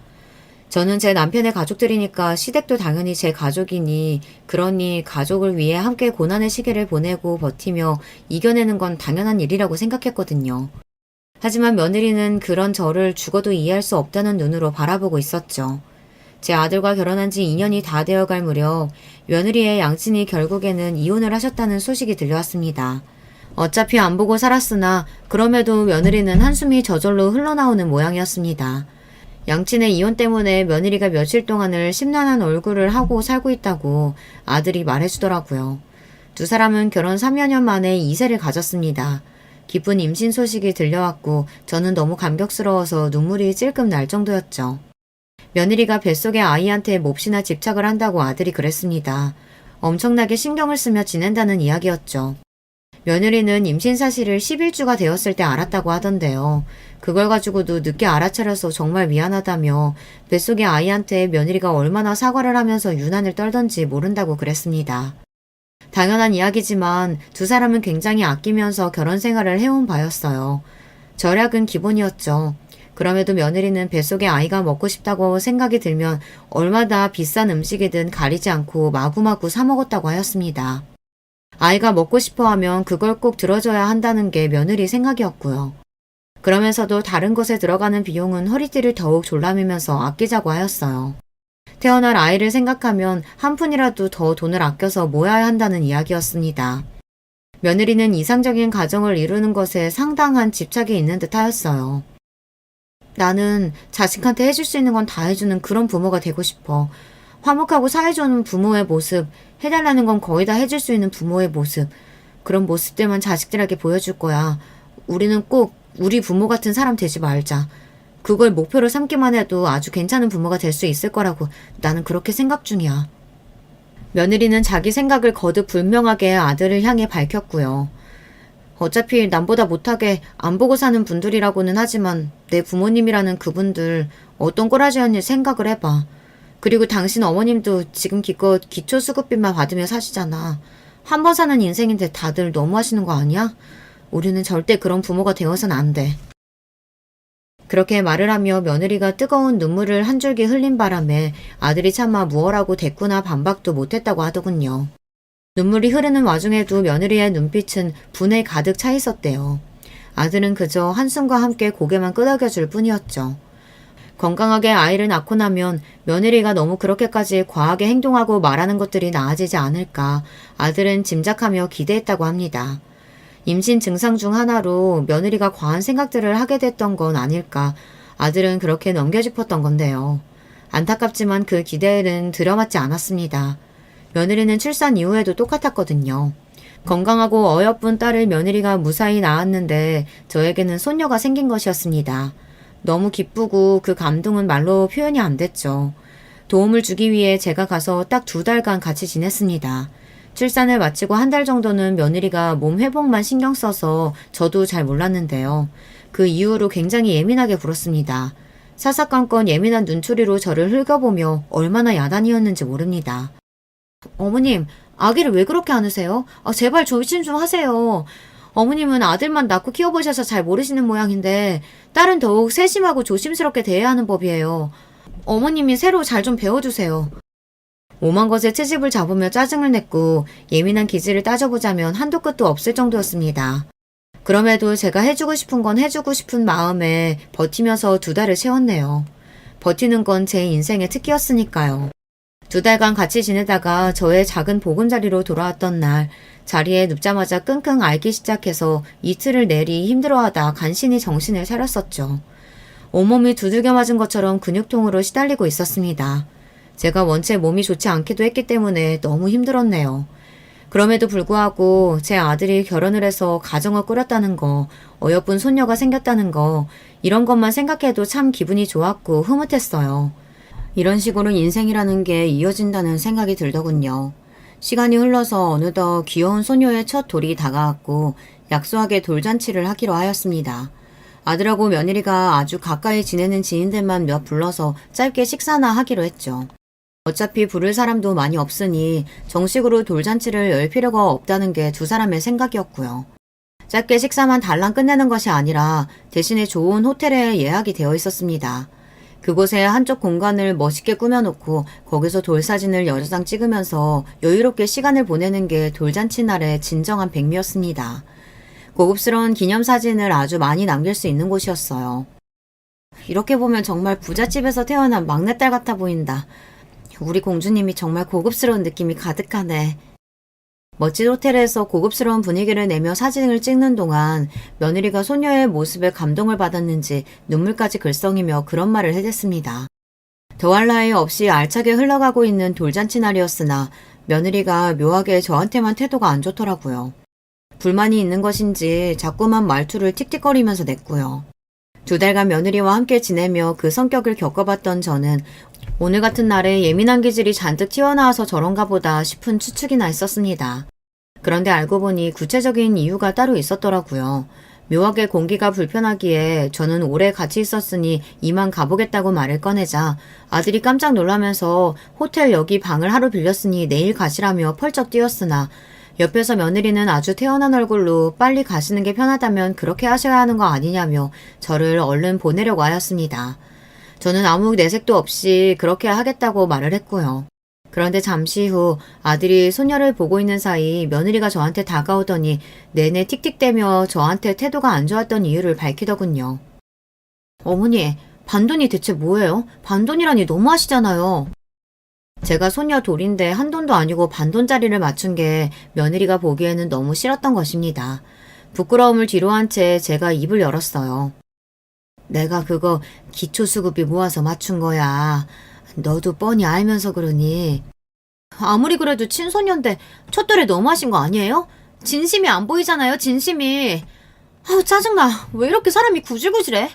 Speaker 1: 저는 제 남편의 가족들이니까 시댁도 당연히 제 가족이니 그러니 가족을 위해 함께 고난의 시기를 보내고 버티며 이겨내는 건 당연한 일이라고 생각했거든요. 하지만 며느리는 그런 저를 죽어도 이해할 수 없다는 눈으로 바라보고 있었죠. 제 아들과 결혼한 지 2년이 다 되어갈 무렵 며느리의 양친이 결국에는 이혼을 하셨다는 소식이 들려왔습니다. 어차피 안 보고 살았으나 그럼에도 며느리는 한숨이 저절로 흘러나오는 모양이었습니다. 양친의 이혼 때문에 며느리가 며칠 동안을 심란한 얼굴을 하고 살고 있다고 아들이 말해주더라고요. 두 사람은 결혼 3여년 만에 2세를 가졌습니다. 기쁜 임신 소식이 들려왔고 저는 너무 감격스러워서 눈물이 찔끔 날 정도였죠. 며느리가 뱃속의 아이한테 몹시나 집착을 한다고 아들이 그랬습니다. 엄청나게 신경을 쓰며 지낸다는 이야기였죠. 며느리는 임신 사실을 11주가 되었을 때 알았다고 하던데요. 그걸 가지고도 늦게 알아차려서 정말 미안하다며 뱃속의 아이한테 며느리가 얼마나 사과를 하면서 유난을 떨던지 모른다고 그랬습니다. 당연한 이야기지만 두 사람은 굉장히 아끼면서 결혼 생활을 해온 바였어요. 절약은 기본이었죠. 그럼에도 며느리는 뱃속에 아이가 먹고 싶다고 생각이 들면 얼마나 비싼 음식이든 가리지 않고 마구마구 사 먹었다고 하였습니다. 아이가 먹고 싶어 하면 그걸 꼭 들어줘야 한다는 게 며느리 생각이었고요. 그러면서도 다른 것에 들어가는 비용은 허리띠를 더욱 졸라매면서 아끼자고 하였어요. 태어날 아이를 생각하면 한 푼이라도 더 돈을 아껴서 모아야 한다는 이야기였습니다. 며느리는 이상적인 가정을 이루는 것에 상당한 집착이 있는 듯 하였어요. 나는 자식한테 해줄 수 있는 건 다 해주는 그런 부모가 되고 싶어. 화목하고 사회좋은 부모의 모습, 해달라는 건 거의 다 해줄 수 있는 부모의 모습. 그런 모습들만 자식들에게 보여줄 거야. 우리는 꼭 우리 부모 같은 사람 되지 말자. 그걸 목표로 삼기만 해도 아주 괜찮은 부모가 될 수 있을 거라고 나는 그렇게 생각 중이야. 며느리는 자기 생각을 거듭 분명하게 아들을 향해 밝혔고요. 어차피 남보다 못하게 안 보고 사는 분들이라고는 하지만 내 부모님이라는 그분들 어떤 꼬라지였니 생각을 해봐. 그리고 당신 어머님도 지금 기껏 기초수급비만 받으며 사시잖아. 한 번 사는 인생인데 다들 너무하시는 거 아니야? 우리는 절대 그런 부모가 되어서는 안 돼. 그렇게 말을 하며 며느리가 뜨거운 눈물을 한 줄기 흘린 바람에 아들이 차마 무얼하고 대꾸나 반박도 못했다고 하더군요. 눈물이 흐르는 와중에도 며느리의 눈빛은 분에 가득 차 있었대요. 아들은 그저 한숨과 함께 고개만 끄덕여줄 뿐이었죠. 건강하게 아이를 낳고 나면 며느리가 너무 그렇게까지 과하게 행동하고 말하는 것들이 나아지지 않을까 아들은 짐작하며 기대했다고 합니다. 임신 증상 중 하나로 며느리가 과한 생각들을 하게 됐던 건 아닐까 아들은 그렇게 넘겨짚었던 건데요. 안타깝지만 그 기대는 들어맞지 않았습니다. 며느리는 출산 이후에도 똑같았거든요. 건강하고 어여쁜 딸을 며느리가 무사히 낳았는데 저에게는 손녀가 생긴 것이었습니다. 너무 기쁘고 그 감동은 말로 표현이 안 됐죠. 도움을 주기 위해 제가 가서 딱 2달간 같이 지냈습니다. 출산을 마치고 1달 정도는 며느리가 몸 회복만 신경 써서 저도 잘 몰랐는데요. 그 이후로 굉장히 예민하게 굴었습니다. 사사건건 예민한 눈초리로 저를 흘겨보며 얼마나 야단이었는지 모릅니다. 어머님, 아기를 왜 그렇게 안으세요? 제발 조심 좀 하세요. 어머님은 아들만 낳고 키워보셔서 잘 모르시는 모양인데 딸은 더욱 세심하고 조심스럽게 대해야 하는 법이에요. 어머님이 새로 잘 좀 배워주세요. 오만 것에 채집을 잡으며 짜증을 냈고 예민한 기질을 따져보자면 한도 끝도 없을 정도였습니다. 그럼에도 제가 해주고 싶은 건 해주고 싶은 마음에 버티면서 2달을 채웠네요. 버티는 건 제 인생의 특기였으니까요. 2달간 같이 지내다가 저의 작은 보금자리로 돌아왔던 날 자리에 눕자마자 끙끙 앓기 시작해서 이틀을 내리 힘들어하다 간신히 정신을 차렸었죠. 온몸이 두들겨 맞은 것처럼 근육통으로 시달리고 있었습니다. 제가 원체 몸이 좋지 않기도 했기 때문에 너무 힘들었네요. 그럼에도 불구하고 제 아들이 결혼을 해서 가정을 꾸렸다는 거, 어여쁜 손녀가 생겼다는 거, 이런 것만 생각해도 참 기분이 좋았고 흐뭇했어요. 이런 식으로 인생이라는 게 이어진다는 생각이 들더군요. 시간이 흘러서 어느덧 귀여운 소녀의 첫 돌이 다가왔고 약소하게 돌잔치를 하기로 하였습니다. 아들하고 며느리가 아주 가까이 지내는 지인들만 몇 불러서 짧게 식사나 하기로 했죠. 어차피 부를 사람도 많이 없으니 정식으로 돌잔치를 열 필요가 없다는 게 2사람의 생각이었고요. 짧게 식사만 달랑 끝내는 것이 아니라 대신에 좋은 호텔에 예약이 되어 있었습니다. 그곳에 한쪽 공간을 멋있게 꾸며놓고 거기서 돌사진을 여러 장 찍으면서 여유롭게 시간을 보내는 게 돌잔치 날의 진정한 백미였습니다. 고급스러운 기념사진을 아주 많이 남길 수 있는 곳이었어요. 이렇게 보면 정말 부잣집에서 태어난 막내딸 같아 보인다. 우리 공주님이 정말 고급스러운 느낌이 가득하네. 멋진 호텔에서 고급스러운 분위기를 내며 사진을 찍는 동안 며느리가 소녀의 모습에 감동을 받았는지 눈물까지 글썽이며 그런 말을 해댔습니다. 더할 나위 없이 알차게 흘러가고 있는 돌잔치 날이었으나 며느리가 묘하게 저한테만 태도가 안 좋더라고요. 불만이 있는 것인지 자꾸만 말투를 틱틱거리면서 냈고요. 2달간 며느리와 함께 지내며 그 성격을 겪어봤던 저는 오늘 같은 날에 예민한 기질이 잔뜩 튀어나와서 저런가 보다 싶은 추측이나 있었습니다. 그런데 알고 보니 구체적인 이유가 따로 있었더라고요. 묘하게 공기가 불편하기에 저는 오래 같이 있었으니 이만 가보겠다고 말을 꺼내자 아들이 깜짝 놀라면서 호텔 여기 방을 하루 빌렸으니 내일 가시라며 펄쩍 뛰었으나 옆에서 며느리는 아주 태연한 얼굴로 빨리 가시는 게 편하다면 그렇게 하셔야 하는 거 아니냐며 저를 얼른 보내려고 하였습니다. 저는 아무 내색도 없이 그렇게 하겠다고 말을 했고요. 그런데 잠시 후 아들이 소녀를 보고 있는 사이 며느리가 저한테 다가오더니 내내 틱틱대며 저한테 태도가 안 좋았던 이유를 밝히더군요. 어머니, 반돈이 대체 뭐예요? 반돈이라니 너무하시잖아요. 제가 소녀 돌인데 한 돈도 아니고 반돈짜리를 맞춘 게 며느리가 보기에는 너무 싫었던 것입니다. 부끄러움을 뒤로한 채 제가 입을 열었어요. 내가 그거 기초수급비 모아서 맞춘 거야. 너도 뻔히 알면서 그러니. 아무리 그래도 친손녀인데 첫돌에 너무하신 거 아니에요? 진심이 안 보이잖아요, 진심이. 짜증나. 왜 이렇게 사람이 구질구질해?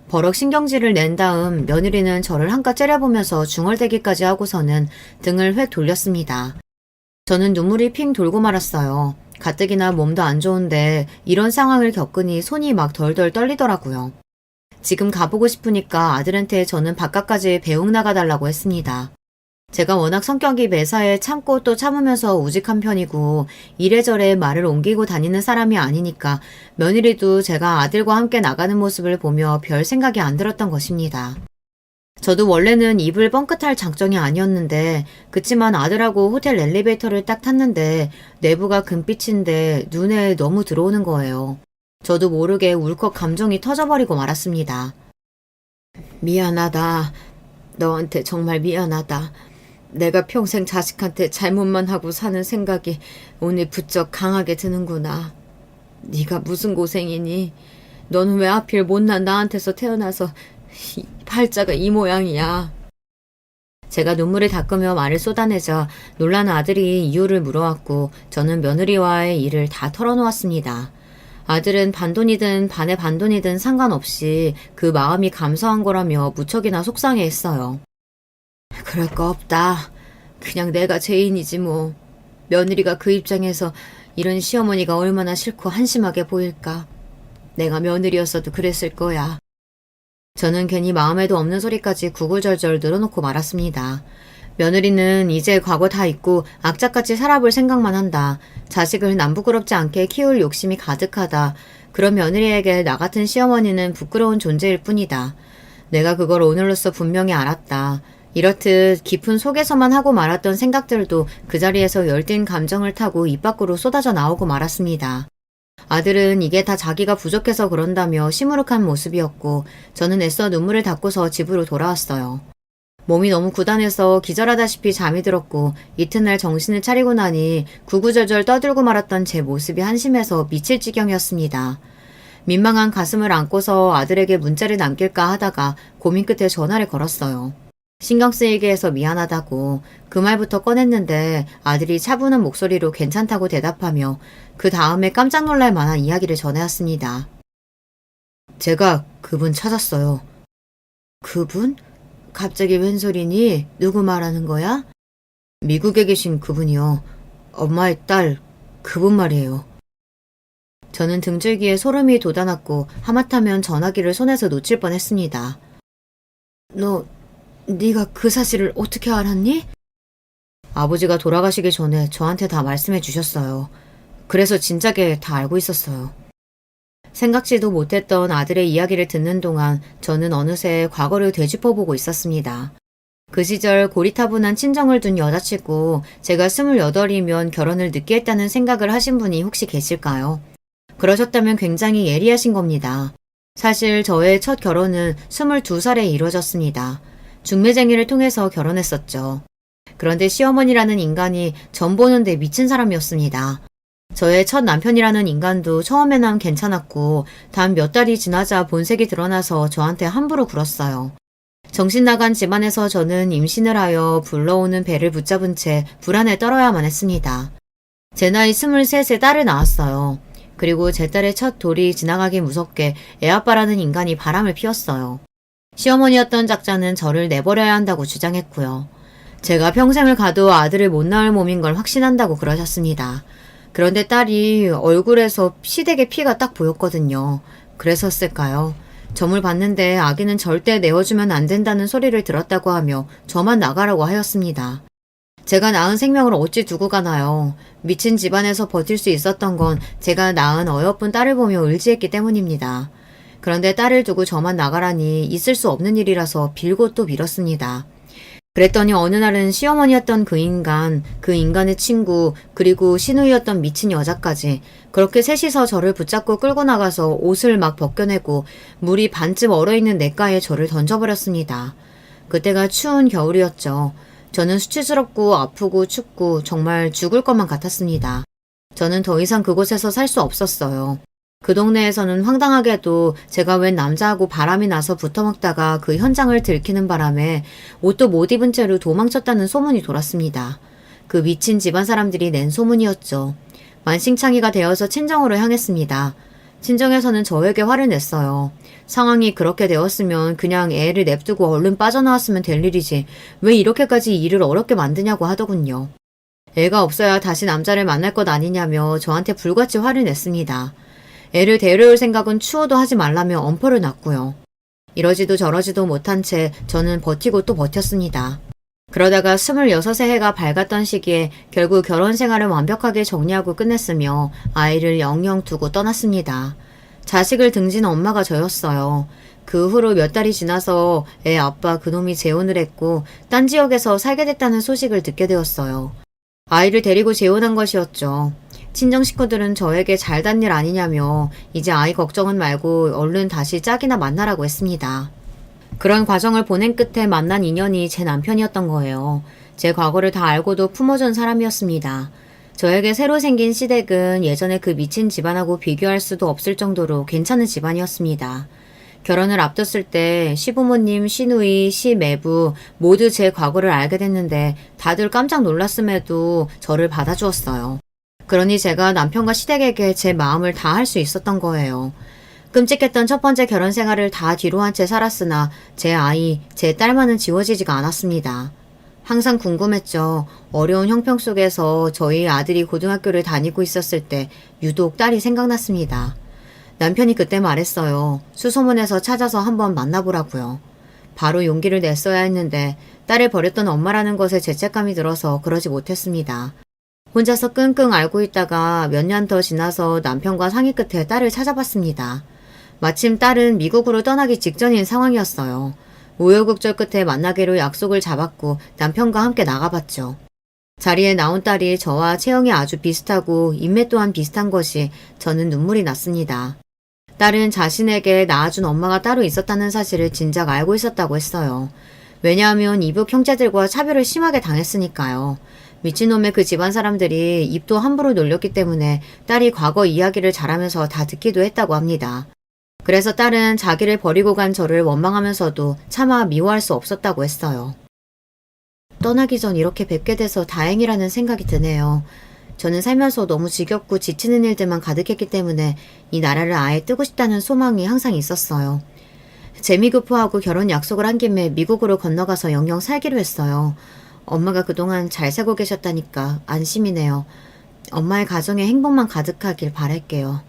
Speaker 1: 버럭 신경질을 낸 다음 며느리는 저를 한껏 째려보면서 중얼대기까지 하고서는 등을 획 돌렸습니다. 저는 눈물이 핑 돌고 말았어요. 가뜩이나 몸도 안 좋은데 이런 상황을 겪으니 손이 막 덜덜 떨리더라고요. 지금 가보고 싶으니까 아들한테 저는 바깥까지 배웅 나가달라고 했습니다. 제가 워낙 성격이 매사에 참고 또 참으면서 우직한 편이고 이래저래 말을 옮기고 다니는 사람이 아니니까 며느리도 제가 아들과 함께 나가는 모습을 보며 별 생각이 안 들었던 것입니다. 저도 원래는 입을 뻥끗할 작정이 아니었는데 그치만 아들하고 호텔 엘리베이터를 딱 탔는데 내부가 금빛인데 눈에 너무 들어오는 거예요. 저도 모르게 울컥 감정이 터져버리고 말았습니다. 미안하다. 너한테 정말 미안하다. 내가 평생 자식한테 잘못만 하고 사는 생각이 오늘 부쩍 강하게 드는구나. 네가 무슨 고생이니? 너는 왜 하필 못난 나한테서 태어나서 팔자가 이 모양이야. 제가 눈물을 닦으며 말을 쏟아내자 놀란 아들이 이유를 물어왔고 저는 며느리와의 일을 다 털어놓았습니다. 아들은 반돈이든 반의 반돈이든 상관없이 그 마음이 감사한 거라며 무척이나 속상해했어요. 그럴 거 없다. 그냥 내가 죄인이지 뭐. 며느리가 그 입장에서 이런 시어머니가 얼마나 싫고 한심하게 보일까. 내가 며느리였어도 그랬을 거야. 저는 괜히 마음에도 없는 소리까지 구구절절 늘어놓고 말았습니다. 며느리는 이제 과거 다 잊고 악착같이 살아볼 생각만 한다. 자식을 남부끄럽지 않게 키울 욕심이 가득하다. 그런 며느리에게 나 같은 시어머니는 부끄러운 존재일 뿐이다. 내가 그걸 오늘로써 분명히 알았다. 이렇듯 깊은 속에서만 하고 말았던 생각들도 그 자리에서 열띤 감정을 타고 입 밖으로 쏟아져 나오고 말았습니다. 아들은 이게 다 자기가 부족해서 그런다며 시무룩한 모습이었고 저는 애써 눈물을 닦고서 집으로 돌아왔어요. 몸이 너무 고단해서 기절하다시피 잠이 들었고 이튿날 정신을 차리고 나니 구구절절 떠들고 말았던 제 모습이 한심해서 미칠 지경이었습니다. 민망한 가슴을 안고서 아들에게 문자를 남길까 하다가 고민 끝에 전화를 걸었어요. 신경 쓰이게 해서 미안하다고 그 말부터 꺼냈는데 아들이 차분한 목소리로 괜찮다고 대답하며 그 다음에 깜짝 놀랄 만한 이야기를 전해왔습니다. 제가 그분 찾았어요. 그분? 갑자기 웬 소리니? 누구 말하는 거야? 미국에 계신 그분이요. 엄마의 딸, 그분 말이에요. 저는 등줄기에 소름이 돋아났고 하마터면 전화기를 손에서 놓칠 뻔했습니다. 네가 그 사실을 어떻게 알았니? 아버지가 돌아가시기 전에 저한테 다 말씀해 주셨어요. 그래서 진작에 다 알고 있었어요. 생각지도 못했던 아들의 이야기를 듣는 동안 저는 어느새 과거를 되짚어보고 있었습니다. 그 시절 고리타분한 친정을 둔 여자치고 제가 28이면 결혼을 늦게 했다는 생각을 하신 분이 혹시 계실까요? 그러셨다면 굉장히 예리하신 겁니다. 사실 저의 첫 결혼은 22살에 이루어졌습니다. 중매쟁이를 통해서 결혼했었죠. 그런데 시어머니라는 인간이 전 보는데 미친 사람이었습니다. 저의 첫 남편이라는 인간도 처음에는 괜찮았고 단 몇 달이 지나자 본색이 드러나서 저한테 함부로 굴었어요. 정신 나간 집안에서 저는 임신을 하여 불러오는 배를 붙잡은 채 불안에 떨어야만 했습니다. 제 나이 23세 딸을 낳았어요. 그리고 제 딸의 첫 돌이 지나가기 무섭게 애아빠라는 인간이 바람을 피웠어요. 시어머니였던 작자는 저를 내버려야 한다고 주장했고요. 제가 평생을 가도 아들을 못 낳을 몸인 걸 확신한다고 그러셨습니다. 그런데 딸이 얼굴에서 시댁의 피가 딱 보였거든요. 그래서였을까요? 점을 봤는데 아기는 절대 내어주면 안 된다는 소리를 들었다고 하며 저만 나가라고 하였습니다. 제가 낳은 생명을 어찌 두고 가나요? 미친 집안에서 버틸 수 있었던 건 제가 낳은 어여쁜 딸을 보며 의지했기 때문입니다. 그런데 딸을 두고 저만 나가라니 있을 수 없는 일이라서 빌고 또 빌었습니다. 그랬더니 어느 날은 시어머니였던 그 인간의 친구, 그리고 시누이였던 미친 여자까지 그렇게 셋이서 저를 붙잡고 끌고 나가서 옷을 막 벗겨내고 물이 반쯤 얼어있는 냇가에 저를 던져버렸습니다. 그때가 추운 겨울이었죠. 저는 수치스럽고 아프고 춥고 정말 죽을 것만 같았습니다. 저는 더 이상 그곳에서 살 수 없었어요. 그 동네에서는 황당하게도 제가 웬 남자하고 바람이 나서 붙어먹다가 그 현장을 들키는 바람에 옷도 못 입은 채로 도망쳤다는 소문이 돌았습니다. 그 미친 집안 사람들이 낸 소문이었죠. 만신창이가 되어서 친정으로 향했습니다. 친정에서는 저에게 화를 냈어요. 상황이 그렇게 되었으면 그냥 애를 냅두고 얼른 빠져나왔으면 될 일이지 왜 이렇게까지 일을 어렵게 만드냐고 하더군요. 애가 없어야 다시 남자를 만날 것 아니냐며 저한테 불같이 화를 냈습니다. 애를 데려올 생각은 추워도 하지 말라며 엄포를 놨고요. 이러지도 저러지도 못한 채 저는 버티고 또 버텼습니다. 그러다가 26세 해가 밝았던 시기에 결국 결혼 생활을 완벽하게 정리하고 끝냈으며 아이를 영영 두고 떠났습니다. 자식을 등진 엄마가 저였어요. 그 후로 몇 달이 지나서 애 아빠 그놈이 재혼을 했고 딴 지역에서 살게 됐다는 소식을 듣게 되었어요. 아이를 데리고 재혼한 것이었죠. 친정 식구들은 저에게 잘단 일 아니냐며 이제 아이 걱정은 말고 얼른 다시 짝이나 만나라고 했습니다. 그런 과정을 보낸 끝에 만난 인연이 제 남편이었던 거예요. 제 과거를 다 알고도 품어준 사람이었습니다. 저에게 새로 생긴 시댁은 예전에 그 미친 집안하고 비교할 수도 없을 정도로 괜찮은 집안이었습니다. 결혼을 앞뒀을 때 시부모님, 시누이, 시매부 모두 제 과거를 알게 됐는데 다들 깜짝 놀랐음에도 저를 받아주었어요. 그러니 제가 남편과 시댁에게 제 마음을 다 할 수 있었던 거예요. 끔찍했던 첫 번째 결혼 생활을 다 뒤로 한 채 살았으나 제 아이, 제 딸만은 지워지지가 않았습니다. 항상 궁금했죠. 어려운 형평 속에서 저희 아들이 고등학교를 다니고 있었을 때 유독 딸이 생각났습니다. 남편이 그때 말했어요. 수소문에서 찾아서 한번 만나보라고요. 바로 용기를 냈어야 했는데 딸을 버렸던 엄마라는 것에 죄책감이 들어서 그러지 못했습니다. 혼자서 끙끙 앓고 있다가 몇 년 더 지나서 남편과 상의 끝에 딸을 찾아봤습니다. 마침 딸은 미국으로 떠나기 직전인 상황이었어요. 우여곡절 끝에 만나기로 약속을 잡았고 남편과 함께 나가봤죠. 자리에 나온 딸이 저와 체형이 아주 비슷하고 인매 또한 비슷한 것이 저는 눈물이 났습니다. 딸은 자신에게 낳아준 엄마가 따로 있었다는 사실을 진작 알고 있었다고 했어요. 왜냐하면 이북 형제들과 차별을 심하게 당했으니까요. 미친놈의 그 집안 사람들이 입도 함부로 놀렸기 때문에 딸이 과거 이야기를 잘하면서 다 듣기도 했다고 합니다. 그래서 딸은 자기를 버리고 간 저를 원망하면서도 차마 미워할 수 없었다고 했어요. 떠나기 전 이렇게 뵙게 돼서 다행이라는 생각이 드네요. 저는 살면서 너무 지겹고 지치는 일들만 가득했기 때문에 이 나라를 아예 뜨고 싶다는 소망이 항상 있었어요. 재미교포하고 결혼 약속을 한 김에 미국으로 건너가서 영영 살기로 했어요. 엄마가 그동안 잘 살고 계셨다니까 안심이네요. 엄마의 가정에 행복만 가득하길 바랄게요.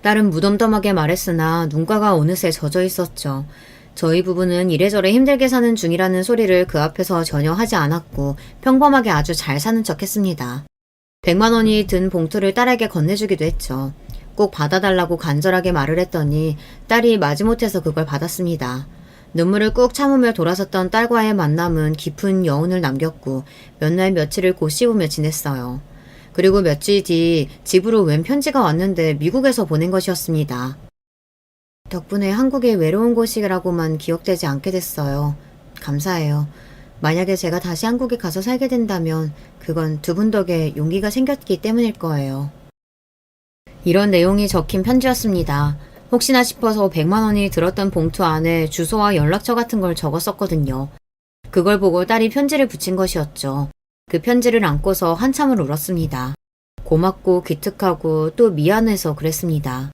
Speaker 1: 딸은 무덤덤하게 말했으나 눈가가 어느새 젖어 있었죠. 저희 부부는 이래저래 힘들게 사는 중이라는 소리를 그 앞에서 전혀 하지 않았고 평범하게 아주 잘 사는 척 했습니다. 100만 원이 든 봉투를 딸에게 건네주기도 했죠. 꼭 받아달라고 간절하게 말을 했더니 딸이 마지못해서 그걸 받았습니다. 눈물을 꾹 참으며 돌아섰던 딸과의 만남은 깊은 여운을 남겼고 몇 날 며칠을 곧 씹으며 지냈어요. 그리고 며칠 뒤 집으로 웬 편지가 왔는데 미국에서 보낸 것이었습니다. 덕분에 한국의 외로운 곳이라고만 기억되지 않게 됐어요. 감사해요. 만약에 제가 다시 한국에 가서 살게 된다면 그건 두 분 덕에 용기가 생겼기 때문일 거예요. 이런 내용이 적힌 편지였습니다. 혹시나 싶어서 100만 원이 들었던 봉투 안에 주소와 연락처 같은 걸 적었었거든요. 그걸 보고 딸이 편지를 붙인 것이었죠. 그 편지를 안고서 한참을 울었습니다. 고맙고 기특하고 또 미안해서 그랬습니다.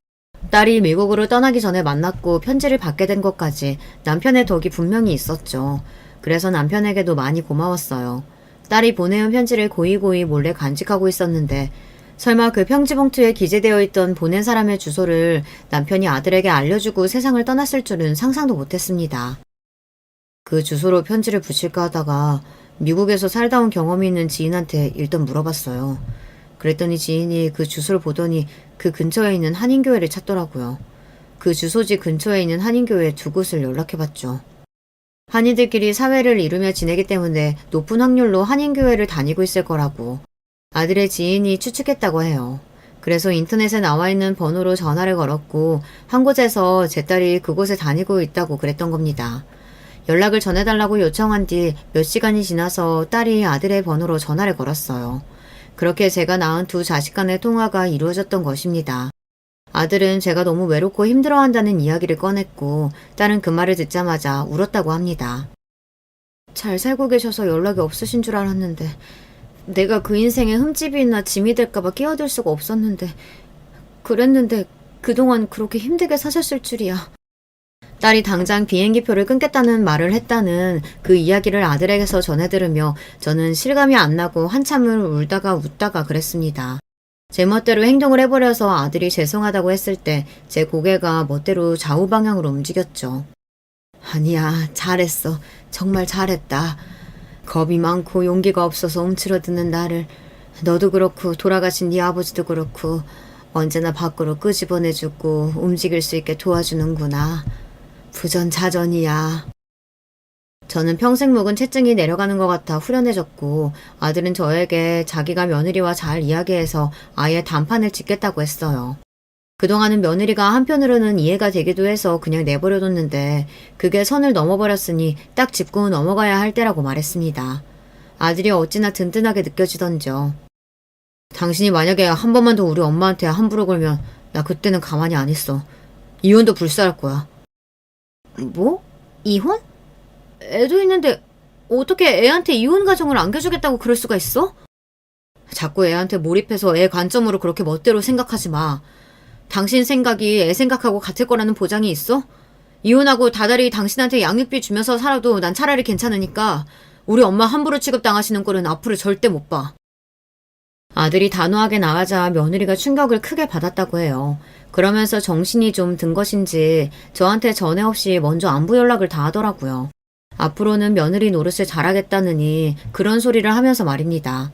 Speaker 1: 딸이 미국으로 떠나기 전에 만났고 편지를 받게 된 것까지 남편의 덕이 분명히 있었죠. 그래서 남편에게도 많이 고마웠어요. 딸이 보내온 편지를 고이고이 몰래 간직하고 있었는데 설마 그 편지 봉투에 기재되어 있던 보낸 사람의 주소를 남편이 아들에게 알려주고 세상을 떠났을 줄은 상상도 못했습니다. 그 주소로 편지를 붙일까 하다가 미국에서 살다 온 경험이 있는 지인한테 일단 물어봤어요. 그랬더니 지인이 그 주소를 보더니 그 근처에 있는 한인교회를 찾더라고요. 그 주소지 근처에 있는 한인교회 두 곳을 연락해봤죠. 한인들끼리 사회를 이루며 지내기 때문에 높은 확률로 한인교회를 다니고 있을 거라고 아들의 지인이 추측했다고 해요. 그래서 인터넷에 나와 있는 번호로 전화를 걸었고 한 곳에서 제 딸이 그곳에 다니고 있다고 그랬던 겁니다. 연락을 전해달라고 요청한 뒤 몇 시간이 지나서 딸이 아들의 번호로 전화를 걸었어요. 그렇게 제가 낳은 두 자식 간의 통화가 이루어졌던 것입니다. 아들은 제가 너무 외롭고 힘들어한다는 이야기를 꺼냈고 딸은 그 말을 듣자마자 울었다고 합니다. 잘 살고 계셔서 연락이 없으신 줄 알았는데 내가 그 인생에 흠집이나 짐이 될까봐 끼어들 수가 없었는데 그랬는데 그동안 그렇게 힘들게 사셨을 줄이야. 딸이 당장 비행기표를 끊겠다는 말을 했다는 그 이야기를 아들에게서 전해 들으며 저는 실감이 안 나고 한참을 울다가 웃다가 그랬습니다. 제 멋대로 행동을 해버려서 아들이 죄송하다고 했을 때 제 고개가 멋대로 좌우 방향으로 움직였죠. 아니야, 잘했어. 정말 잘했다. 겁이 많고 용기가 없어서 움츠러드는 나를 너도 그렇고 돌아가신 네 아버지도 그렇고 언제나 밖으로 끄집어내주고 움직일 수 있게 도와주는구나. 부전자전이야. 저는 평생 묵은 체증이 내려가는 것 같아 후련해졌고 아들은 저에게 자기가 며느리와 잘 이야기해서 아예 단판을 짓겠다고 했어요. 그동안은 며느리가 한편으로는 이해가 되기도 해서 그냥 내버려뒀는데 그게 선을 넘어버렸으니 딱 짚고 넘어가야 할 때라고 말했습니다. 아들이 어찌나 든든하게 느껴지던지요. 당신이 만약에 한 번만 더 우리 엄마한테 함부로 걸면 나 그때는 가만히 안 있어. 이혼도 불사할 거야. 뭐? 이혼? 애도 있는데 어떻게 애한테 이혼 가정을 안겨주겠다고 그럴 수가 있어? 자꾸 애한테 몰입해서 애 관점으로 그렇게 멋대로 생각하지 마. 당신 생각이 애 생각하고 같을 거라는 보장이 있어? 이혼하고 다달이 당신한테 양육비 주면서 살아도 난 차라리 괜찮으니까 우리 엄마 함부로 취급당하시는 꼴은 앞으로 절대 못 봐. 아들이 단호하게 나가자 며느리가 충격을 크게 받았다고 해요. 그러면서 정신이 좀 든 것인지 저한테 전에 없이 먼저 안부 연락을 다 하더라고요. 앞으로는 며느리 노릇을 잘하겠다느니 그런 소리를 하면서 말입니다.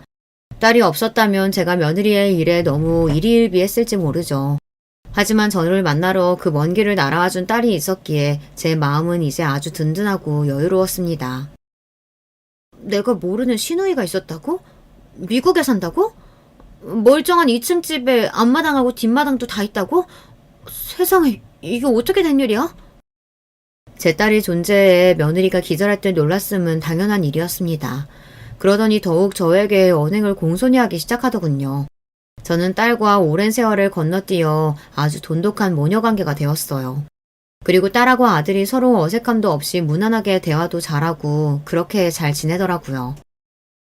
Speaker 1: 딸이 없었다면 제가 며느리의 일에 너무 일희일비했을지 모르죠. 하지만 저를 만나러 그 먼 길을 날아와준 딸이 있었기에 제 마음은 이제 아주 든든하고 여유로웠습니다. 내가 모르는 시누이가 있었다고? 미국에 산다고? 멀쩡한 2층 집에 앞마당하고 뒷마당도 다 있다고? 세상에, 이게 어떻게 된 일이야? 제 딸이 존재해 며느리가 기절할 때 놀랐음은 당연한 일이었습니다. 그러더니 더욱 저에게 언행을 공손히 하기 시작하더군요. 저는 딸과 오랜 세월을 건너뛰어 아주 돈독한 모녀관계가 되었어요. 그리고 딸하고 아들이 서로 어색함도 없이 무난하게 대화도 잘하고 그렇게 잘 지내더라고요.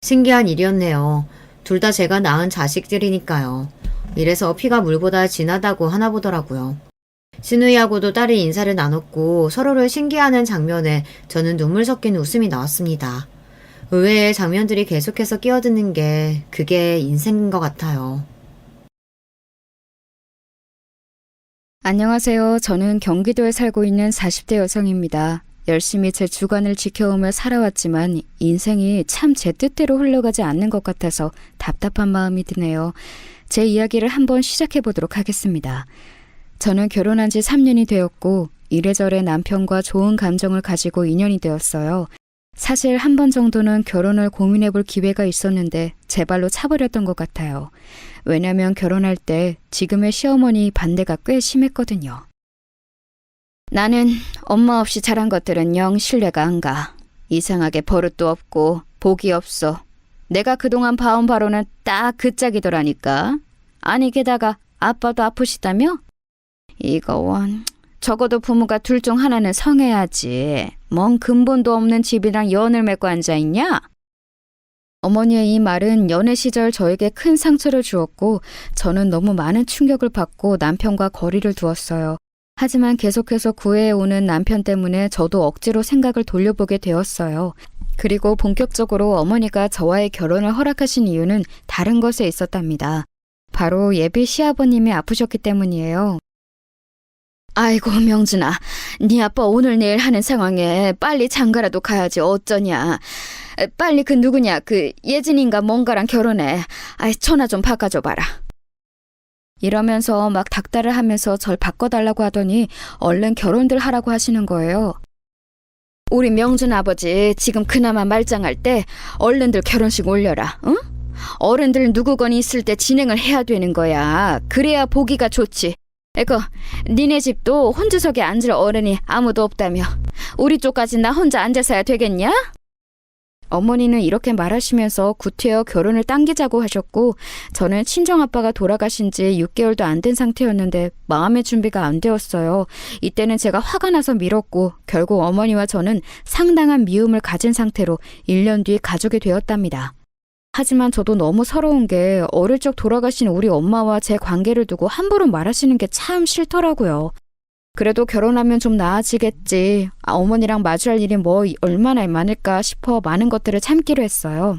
Speaker 1: 신기한 일이었네요. 둘 다 제가 낳은 자식들이니까요. 이래서 피가 물보다 진하다고 하나 보더라고요. 시누이하고도 딸이 인사를 나눴고 서로를 신기해하는 장면에 저는 눈물 섞인 웃음이 나왔습니다. 의외의 장면들이 계속해서 끼어드는 게 그게 인생인 것 같아요.
Speaker 2: 안녕하세요. 저는 경기도에 살고 있는 40대 여성입니다. 열심히 제 주관을 지켜오며 살아왔지만 인생이 참 제 뜻대로 흘러가지 않는 것 같아서 답답한 마음이 드네요. 제 이야기를 한번 시작해 보도록 하겠습니다. 저는 결혼한 지 3년이 되었고 이래저래 남편과 좋은 감정을 가지고 인연이 되었어요. 사실 한 번 정도는 결혼을 고민해 볼 기회가 있었는데 제 발로 차버렸던 것 같아요. 왜냐면 결혼할 때 지금의 시어머니 반대가 꽤 심했거든요. 나는 엄마 없이 자란 것들은 영 신뢰가 안 가. 이상하게 버릇도 없고 복이 없어. 내가 그동안 봐온 바로는 딱 그 짝이더라니까. 아니 게다가 아빠도 아프시다며? 이거 원... 적어도 부모가 둘 중 하나는 성해야지. 뭔 근본도 없는 집이랑 연을 맺고 앉아있냐? 어머니의 이 말은 연애 시절 저에게 큰 상처를 주었고 저는 너무 많은 충격을 받고 남편과 거리를 두었어요. 하지만 계속해서 구애해오는 남편 때문에 저도 억지로 생각을 돌려보게 되었어요. 그리고 본격적으로 어머니가 저와의 결혼을 허락하신 이유는 다른 것에 있었답니다. 바로 예비 시아버님이 아프셨기 때문이에요. 아이고 명준아, 네 아빠 오늘 내일 하는 상황에 빨리 장가라도 가야지 어쩌냐. 빨리 그 누구냐, 그 예진인가 뭔가랑 결혼해. 아이 전화 좀 바꿔줘봐라. 이러면서 막 닥달을 하면서 절 바꿔달라고 하더니 얼른 결혼들 하라고 하시는 거예요. 우리 명준 아버지 지금 그나마 말짱할 때 얼른들 결혼식 올려라. 응? 어른들 누구건 있을 때 진행을 해야 되는 거야. 그래야 보기가 좋지. 에거, 니네 집도 혼주석에 앉을 어른이 아무도 없다며 우리 쪽까지 나 혼자 앉아서야 되겠냐? 어머니는 이렇게 말하시면서 구태여 결혼을 당기자고 하셨고 저는 친정아빠가 돌아가신 지 6개월도 안 된 상태였는데 마음의 준비가 안 되었어요. 이때는 제가 화가 나서 밀었고 결국 어머니와 저는 상당한 미움을 가진 상태로 1년 뒤 가족이 되었답니다. 하지만 저도 너무 서러운 게 어릴 적 돌아가신 우리 엄마와 제 관계를 두고 함부로 말하시는 게 참 싫더라고요. 그래도 결혼하면 좀 나아지겠지. 어머니랑 마주할 일이 뭐 얼마나 많을까 싶어 많은 것들을 참기로 했어요.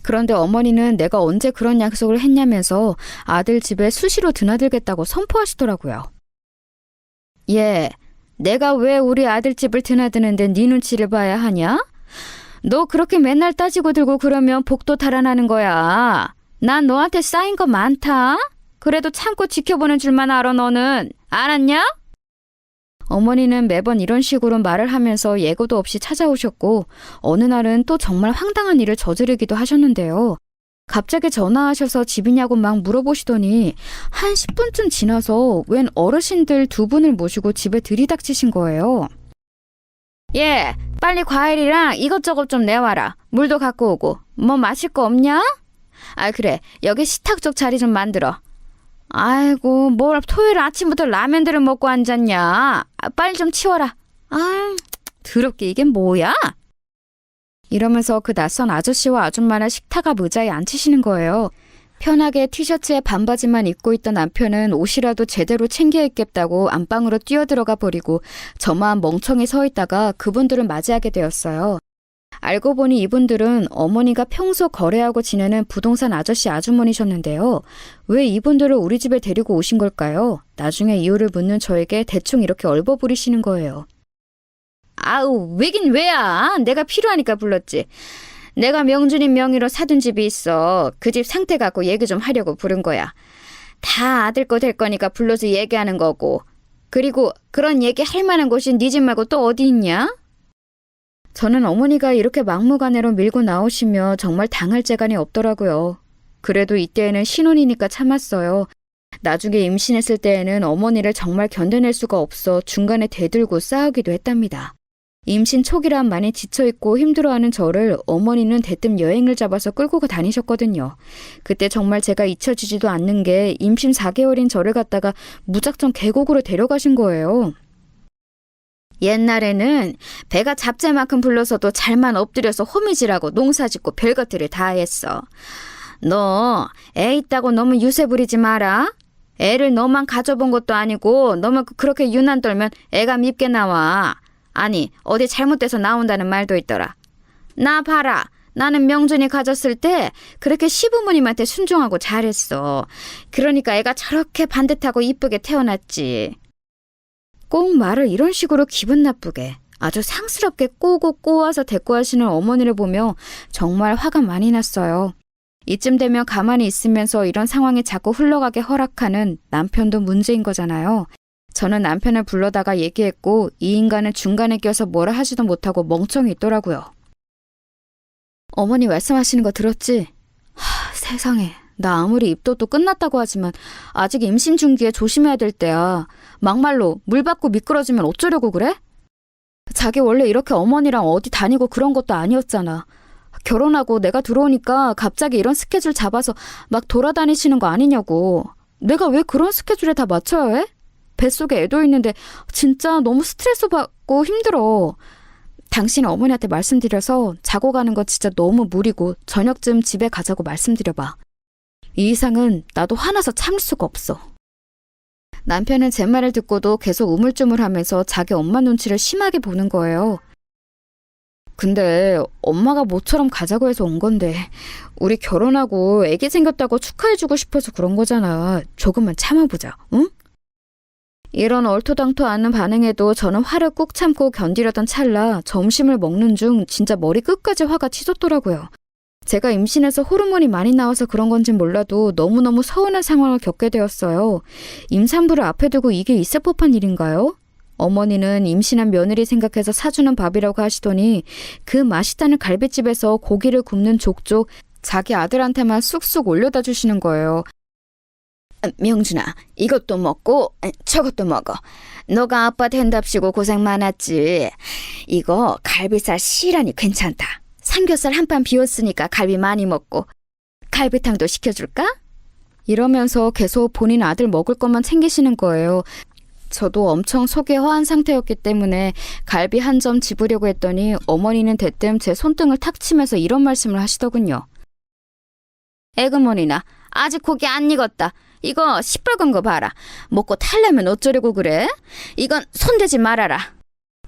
Speaker 2: 그런데 어머니는 내가 언제 그런 약속을 했냐면서 아들 집에 수시로 드나들겠다고 선포하시더라고요. 얘, 내가 왜 우리 아들 집을 드나드는데 네 눈치를 봐야 하냐? 너 그렇게 맨날 따지고 들고 그러면 복도 달아나는 거야. 난 너한테 쌓인 거 많다. 그래도 참고 지켜보는 줄만 알아 너는. 알았냐? 어머니는 매번 이런 식으로 말을 하면서 예고도 없이 찾아오셨고 어느 날은 또 정말 황당한 일을 저지르기도 하셨는데요. 갑자기 전화하셔서 집이냐고 막 물어보시더니 한 10분쯤 지나서 웬 어르신들 2분을 모시고 집에 들이닥치신 거예요. 예, 빨리 과일이랑 이것저것 좀 내와라. 물도 갖고 오고. 뭐 마실 거 없냐? 아 그래, 여기 식탁 쪽 자리 좀 만들어. 아이고, 뭘 토요일 아침부터 라면들을 먹고 앉았냐. 빨리 좀 치워라. 아, 더럽게 이게 뭐야? 이러면서 그 낯선 아저씨와 아줌마를 식탁 앞 의자에 앉히시는 거예요. 편하게 티셔츠에 반바지만 입고 있던 남편은 옷이라도 제대로 챙겨 입겠다고 안방으로 뛰어들어가 버리고 저만 멍청이 서 있다가 그분들을 맞이하게 되었어요. 알고 보니 이분들은 어머니가 평소 거래하고 지내는 부동산 아저씨 아주머니셨는데요. 왜 이분들을 우리 집에 데리고 오신 걸까요? 나중에 이유를 묻는 저에게 대충 이렇게 얼버무리시는 거예요. 아우, 왜긴 왜야? 내가 필요하니까 불렀지. 내가 명준이 명의로 사둔 집이 있어. 그 집 상태 갖고 얘기 좀 하려고 부른 거야. 다 아들 거 될 거니까 불러서 얘기하는 거고. 그리고 그런 얘기 할 만한 곳이 네 집 말고 또 어디 있냐? 저는 어머니가 이렇게 막무가내로 밀고 나오시며 정말 당할 재간이 없더라고요. 그래도 이때에는 신혼이니까 참았어요. 나중에 임신했을 때에는 어머니를 정말 견뎌낼 수가 없어 중간에 대들고 싸우기도 했답니다. 임신 초기란 많이 지쳐있고 힘들어하는 저를 어머니는 대뜸 여행을 잡아서 끌고 다니셨거든요. 그때 정말 제가 잊혀지지도 않는 게 임신 4개월인 저를 갖다가 무작정 계곡으로 데려가신 거예요. 옛날에는 배가 잡채만큼 불러서도 잘만 엎드려서 호미질하고 농사짓고 별것들을 다 했어. 너 애 있다고 너무 유세 부리지 마라. 애를 너만 가져본 것도 아니고 너무 그렇게 유난 떨면 애가 밉게 나와. 아니 어디 잘못돼서 나온다는 말도 있더라. 나 봐라. 나는 명준이 가졌을 때 그렇게 시부모님한테 순종하고 잘했어. 그러니까 애가 저렇게 반듯하고 이쁘게 태어났지. 꼭 말을 이런 식으로 기분 나쁘게 아주 상스럽게 꼬고 꼬아서 대꾸하시는 어머니를 보며 정말 화가 많이 났어요. 이쯤 되면 가만히 있으면서 이런 상황이 자꾸 흘러가게 허락하는 남편도 문제인 거잖아요. 저는 남편을 불러다가 얘기했고 이 인간은 중간에 껴서 뭐라 하지도 못하고 멍청이 있더라고요. 어머니 말씀하시는 거 들었지? 세상에. 나 아무리 입덧도 끝났다고 하지만 아직 임신 중기에 조심해야 될 때야. 막말로 물 받고 미끄러지면 어쩌려고 그래? 자기 원래 이렇게 어머니랑 어디 다니고 그런 것도 아니었잖아. 결혼하고 내가 들어오니까 갑자기 이런 스케줄 잡아서 막 돌아다니시는 거 아니냐고. 내가 왜 그런 스케줄에 다 맞춰야 해? 뱃속에 애도 있는데 진짜 너무 스트레스 받고 힘들어. 당신 어머니한테 말씀드려서 자고 가는 거 진짜 너무 무리고 저녁쯤 집에 가자고 말씀드려봐. 이 이상은 나도 화나서 참을 수가 없어. 남편은 제 말을 듣고도 계속 우물쭈물하면서 자기 엄마 눈치를 심하게 보는 거예요. 근데 엄마가 모처럼 가자고 해서 온 건데 우리 결혼하고 애기 생겼다고 축하해주고 싶어서 그런 거잖아. 조금만 참아보자, 응? 이런 얼토당토 않은 반응에도 저는 화를 꾹 참고 견디려던 찰나 점심을 먹는 중 진짜 머리 끝까지 화가 치솟더라고요. 제가 임신해서 호르몬이 많이 나와서 그런 건진 몰라도 너무너무 서운한 상황을 겪게 되었어요. 임산부를 앞에 두고 이게 있을 법한 일인가요? 어머니는 임신한 며느리 생각해서 사주는 밥이라고 하시더니 그 맛있다는 갈비집에서 고기를 굽는 족족 자기 아들한테만 쑥쑥 올려다 주시는 거예요. 명준아, 이것도 먹고 저것도 먹어. 너가 아빠 된답시고 고생 많았지. 이거 갈비살 시라니 괜찮다. 삼겹살 한 판 비웠으니까 갈비 많이 먹고 갈비탕도 시켜줄까? 이러면서 계속 본인 아들 먹을 것만 챙기시는 거예요. 저도 엄청 속이 허한 상태였기 때문에 갈비 한 점 집으려고 했더니 어머니는 대뜸 제 손등을 탁 치면서 이런 말씀을 하시더군요. 에그머니나 아직 고기 안 익었다. 이거 시뻘건 거 봐라. 먹고 탈려면 어쩌려고 그래? 이건 손대지 말아라.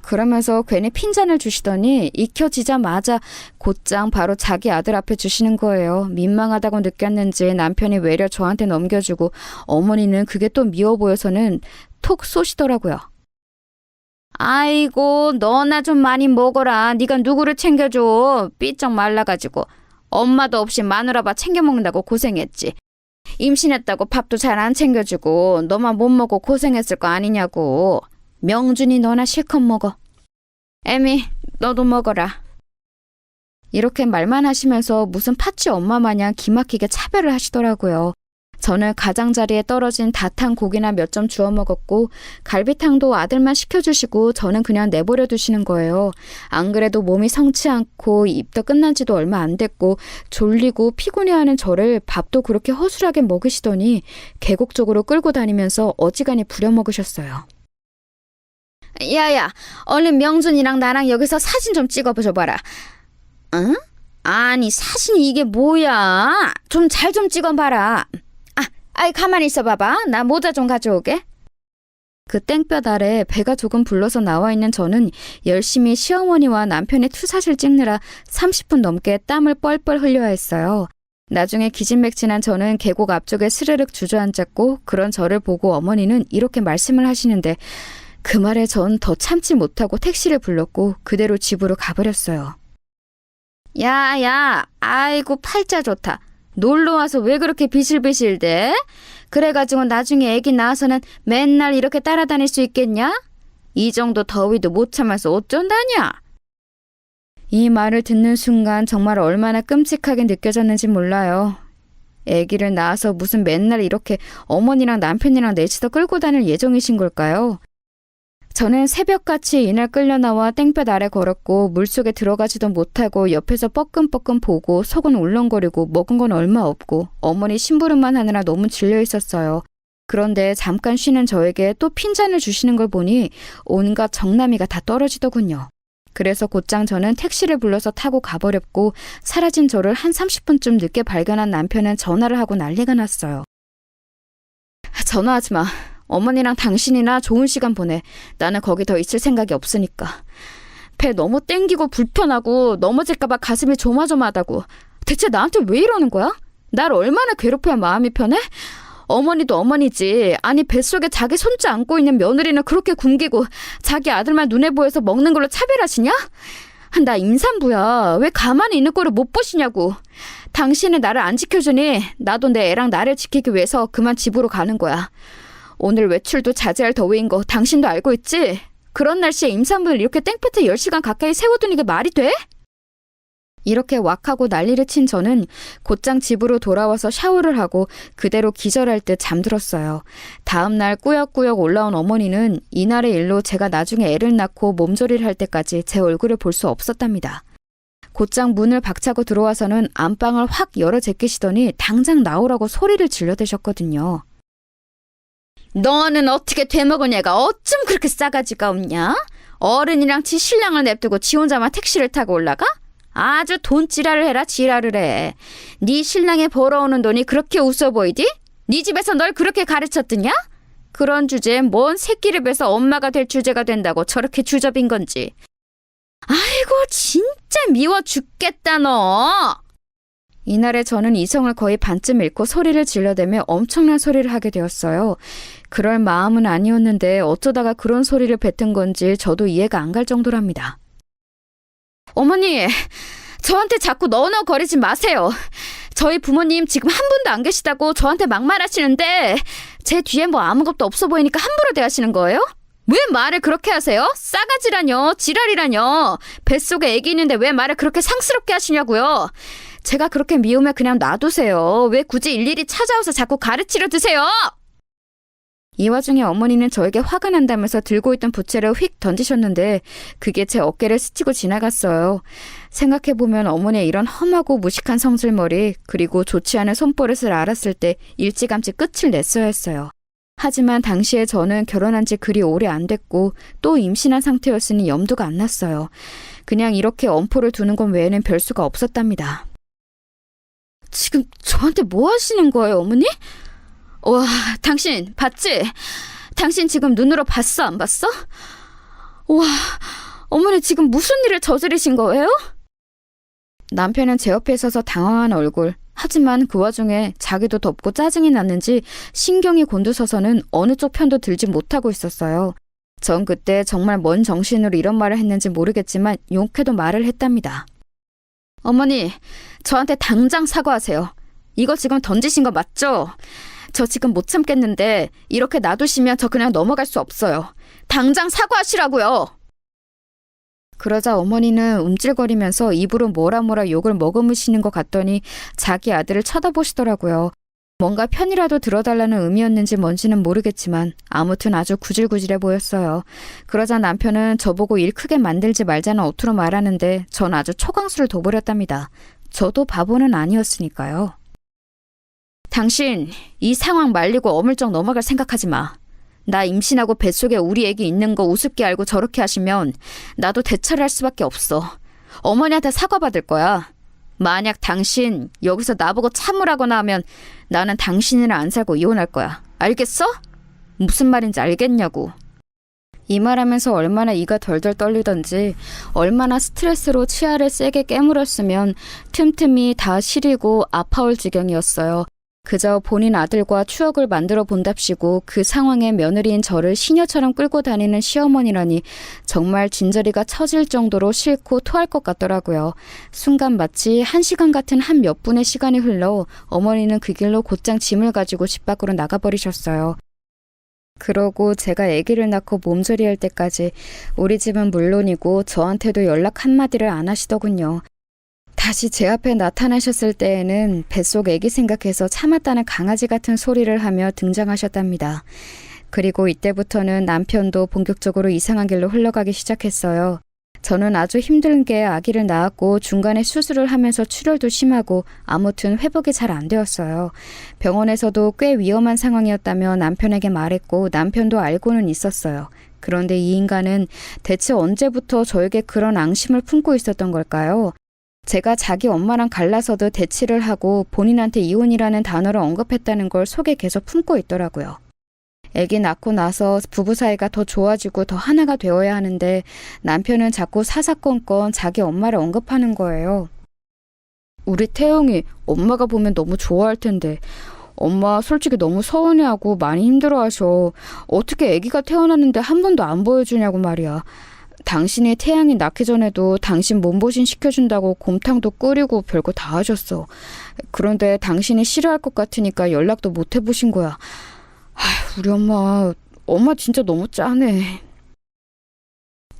Speaker 2: 그러면서 괜히 핀잔을 주시더니 익혀지자마자 곧장 바로 자기 아들 앞에 주시는 거예요. 민망하다고 느꼈는지 남편이 외려 저한테 넘겨주고 어머니는 그게 또 미워 보여서는 톡 쏘시더라고요. 아이고 너나 좀 많이 먹어라. 네가 누구를 챙겨줘. 삐쩍 말라가지고. 엄마도 없이 마누라밥 챙겨 먹는다고 고생했지. 임신했다고 밥도 잘 안 챙겨주고 너만 못 먹고 고생했을 거 아니냐고. 명준이 너나 실컷 먹어. 애미 너도 먹어라. 이렇게 말만 하시면서 무슨 파치 엄마 마냥 기막히게 차별을 하시더라고요. 저는 가장자리에 떨어진 다 탄 고기나 몇 점 주워 먹었고 갈비탕도 아들만 시켜주시고 저는 그냥 내버려 두시는 거예요. 안 그래도 몸이 성치 않고 입도 끝난 지도 얼마 안 됐고 졸리고 피곤해하는 저를 밥도 그렇게 허술하게 먹이시더니 계곡 쪽으로 끌고 다니면서 어지간히 부려먹으셨어요. 야야, 얼른 명준이랑 나랑 여기서 사진 좀 찍어줘봐라. 응? 아니 사진이 이게 뭐야? 좀 잘 좀 찍어봐라. 아이 가만히 있어봐봐. 나 모자 좀 가져오게. 그 땡볕 아래 배가 조금 불러서 나와 있는 저는 열심히 시어머니와 남편의 투샷을 찍느라 30분 넘게 땀을 뻘뻘 흘려야 했어요. 나중에 기진맥진한 저는 계곡 앞쪽에 스르륵 주저앉았고 그런 저를 보고 어머니는 이렇게 말씀을 하시는데 그 말에 전 더 참지 못하고 택시를 불렀고 그대로 집으로 가버렸어요. 야, 아이고 팔자 좋다. 놀러와서 왜 그렇게 비실비실대? 그래가지고 나중에 애기 낳아서는 맨날 이렇게 따라다닐 수 있겠냐? 이 정도 더위도 못 참아서 어쩐다냐? 이 말을 듣는 순간 정말 얼마나 끔찍하게 느껴졌는지 몰라요. 애기를 낳아서 무슨 맨날 이렇게 어머니랑 남편이랑 넷이서 끌고 다닐 예정이신 걸까요? 저는 새벽같이 이날 끌려 나와 땡볕 아래 걸었고 물속에 들어가지도 못하고 옆에서 뻐끔뻐끔 보고 속은 울렁거리고 먹은 건 얼마 없고 어머니 심부름만 하느라 너무 질려 있었어요. 그런데 잠깐 쉬는 저에게 또 핀잔을 주시는 걸 보니 온갖 정나미가 다 떨어지더군요. 그래서 곧장 저는 택시를 불러서 타고 가버렸고 사라진 저를 한 30분쯤 늦게 발견한 남편은 전화를 하고 난리가 났어요. 전화하지 마. 어머니랑 당신이나 좋은 시간 보내. 나는 거기 더 있을 생각이 없으니까. 배 너무 땡기고 불편하고 넘어질까봐 가슴이 조마조마하다고. 대체 나한테 왜 이러는 거야? 날 얼마나 괴롭혀야 마음이 편해? 어머니도 어머니지. 아니 뱃속에 자기 손자 안고 있는 며느리는 그렇게 굶기고 자기 아들만 눈에 보여서 먹는 걸로 차별하시냐? 나 임산부야. 왜 가만히 있는 꼴을 못 보시냐고. 당신은 나를 안 지켜주니 나도 내 애랑 나를 지키기 위해서 그만 집으로 가는 거야. 오늘 외출도 자제할 더위인 거 당신도 알고 있지? 그런 날씨에 임산부를 이렇게 땡볕에 10시간 가까이 세워두는 게 말이 돼? 이렇게 왁하고 난리를 친 저는 곧장 집으로 돌아와서 샤워를 하고 그대로 기절할 듯 잠들었어요. 다음 날 꾸역꾸역 올라온 어머니는 이날의 일로 제가 나중에 애를 낳고 몸조리를 할 때까지 제 얼굴을 볼 수 없었답니다. 곧장 문을 박차고 들어와서는 안방을 확 열어 제끼시더니 당장 나오라고 소리를 질러대셨거든요. 너는 어떻게 되먹은 애가 어쩜 그렇게 싸가지가 없냐? 어른이랑 지 신랑을 냅두고 지 혼자만 택시를 타고 올라가? 아주 돈 지랄을 해라 지랄을 해. 네 신랑이 벌어오는 돈이 그렇게 웃어 보이디? 네 집에서 널 그렇게 가르쳤더냐? 그런 주제에 뭔 새끼를 뵈서 엄마가 될 주제가 된다고 저렇게 주접인 건지. 아이고 진짜 미워 죽겠다 너. 이날에 저는 이성을 거의 반쯤 잃고 소리를 질러대며 엄청난 소리를 하게 되었어요. 그럴 마음은 아니었는데 어쩌다가 그런 소리를 뱉은 건지 저도 이해가 안 갈 정도랍니다. 어머니, 저한테 자꾸 너너거리지 마세요. 저희 부모님 지금 한 분도 안 계시다고 저한테 막말하시는데 제 뒤에 뭐 아무것도 없어 보이니까 함부로 대하시는 거예요? 왜 말을 그렇게 하세요? 싸가지라뇨, 지랄이라뇨. 뱃속에 애기 있는데 왜 말을 그렇게 상스럽게 하시냐고요. 제가 그렇게 미우면 그냥 놔두세요. 왜 굳이 일일이 찾아와서 자꾸 가르치려 드세요? 이 와중에 어머니는 저에게 화가 난다면서 들고 있던 부채를 휙 던지셨는데 그게 제 어깨를 스치고 지나갔어요. 생각해보면 어머니의 이런 험하고 무식한 성질머리 그리고 좋지 않은 손버릇을 알았을 때 일찌감치 끝을 냈어야 했어요. 하지만 당시에 저는 결혼한 지 그리 오래 안 됐고 또 임신한 상태였으니 염두가 안 났어요. 그냥 이렇게 엄포를 두는 것 외에는 별 수가 없었답니다. 지금 저한테 뭐 하시는 거예요, 어머니? 와, 당신 봤지? 당신 지금 눈으로 봤어, 안 봤어? 와, 어머니 지금 무슨 일을 저지르신 거예요? 남편은 제 옆에 서서 당황한 얼굴. 하지만 그 와중에 자기도 덥고 짜증이 났는지 신경이 곤두서서는 어느 쪽 편도 들지 못하고 있었어요. 전 그때 정말 뭔 정신으로 이런 말을 했는지 모르겠지만 용케도 말을 했답니다. 어머니, 저한테 당장 사과하세요. 이거 지금 던지신 거 맞죠? 저 지금 못 참겠는데 이렇게 놔두시면 저 그냥 넘어갈 수 없어요. 당장 사과하시라고요. 그러자 어머니는 움찔거리면서 입으로 뭐라 욕을 머금으시는 것 같더니 자기 아들을 쳐다보시더라고요. 뭔가 편이라도 들어달라는 의미였는지 뭔지는 모르겠지만 아무튼 아주 구질구질해 보였어요. 그러자 남편은 저보고 일 크게 만들지 말자는 어투로 말하는데 전 아주 초강수를 둬버렸답니다. 저도 바보는 아니었으니까요. 당신 이 상황 말리고 어물쩍 넘어갈 생각하지 마. 나 임신하고 뱃속에 우리 애기 있는 거 우습게 알고 저렇게 하시면 나도 대처를 할 수밖에 없어. 어머니한테 사과받을 거야. 만약 당신 여기서 나보고 참으라거나 하면 나는 당신이랑 안 살고 이혼할 거야. 알겠어? 무슨 말인지 알겠냐고. 이 말하면서 얼마나 이가 덜덜 떨리던지 얼마나 스트레스로 치아를 세게 깨물었으면 틈틈이 다 시리고 아파올 지경이었어요. 그저 본인 아들과 추억을 만들어 본답시고 그 상황에 며느리인 저를 시녀처럼 끌고 다니는 시어머니라니 정말 진저리가 처질 정도로 싫고 토할 것 같더라고요. 순간 마치 1시간 같은 한 몇 분의 시간이 흘러 어머니는 그 길로 곧장 짐을 가지고 집 밖으로 나가버리셨어요. 그러고 제가 아기를 낳고 몸조리할 때까지 우리 집은 물론이고 저한테도 연락 한마디를 안 하시더군요. 다시 제 앞에 나타나셨을 때에는 뱃속 아기 생각해서 참았다는 강아지 같은 소리를 하며 등장하셨답니다. 그리고 이때부터는 남편도 본격적으로 이상한 길로 흘러가기 시작했어요. 저는 아주 힘들게 아기를 낳았고 중간에 수술을 하면서 출혈도 심하고 아무튼 회복이 잘 안 되었어요. 병원에서도 꽤 위험한 상황이었다며 남편에게 말했고 남편도 알고는 있었어요. 그런데 이 인간은 대체 언제부터 저에게 그런 앙심을 품고 있었던 걸까요? 제가 자기 엄마랑 갈라서도 대치를 하고 본인한테 이혼이라는 단어를 언급했다는 걸 속에 계속 품고 있더라고요. 아기 낳고 나서 부부 사이가 더 좋아지고 더 하나가 되어야 하는데 남편은 자꾸 사사건건 자기 엄마를 언급하는 거예요. 우리 태영이 엄마가 보면 너무 좋아할 텐데 엄마 솔직히 너무 서운해하고 많이 힘들어하셔. 어떻게 아기가 태어났는데 한 번도 안 보여주냐고 말이야. 당신이 태양이 낳기 전에도 당신 몸보신 시켜준다고 곰탕도 끓이고 별거 다 하셨어. 그런데 당신이 싫어할 것 같으니까 연락도 못 해보신 거야. 아휴, 우리 엄마 진짜 너무 짠해.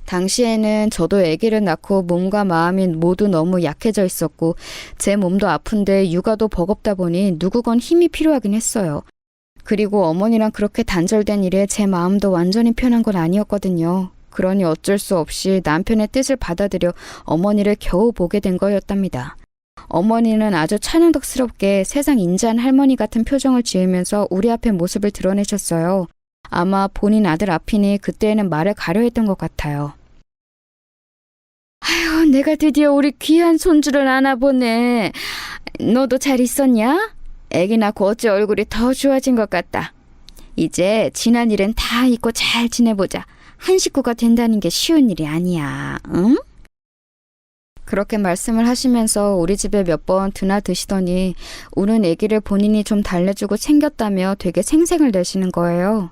Speaker 2: 당시에는 저도 아기를 낳고 몸과 마음이 모두 너무 약해져 있었고 제 몸도 아픈데 육아도 버겁다 보니 누구건 힘이 필요하긴 했어요. 그리고 어머니랑 그렇게 단절된 일에 제 마음도 완전히 편한 건 아니었거든요. 그러니 어쩔 수 없이 남편의 뜻을 받아들여 어머니를 겨우 보게 된 거였답니다. 어머니는 아주 찬양덕스럽게 세상 인자한 할머니 같은 표정을 지으면서 우리 앞에 모습을 드러내셨어요. 아마 본인 아들 앞이니 그때에는 말을 가려 했던 것 같아요. 아휴, 내가 드디어 우리 귀한 손주를 안아보네. 너도 잘 있었냐? 애기 낳고 어찌 얼굴이 더 좋아진 것 같다. 이제 지난 일은 다 잊고 잘 지내보자. 한 식구가 된다는 게 쉬운 일이 아니야, 응? 그렇게 말씀을 하시면서 우리 집에 몇 번 드나드시더니 우는 아기를 본인이 좀 달래주고 챙겼다며 되게 생색을 내시는 거예요.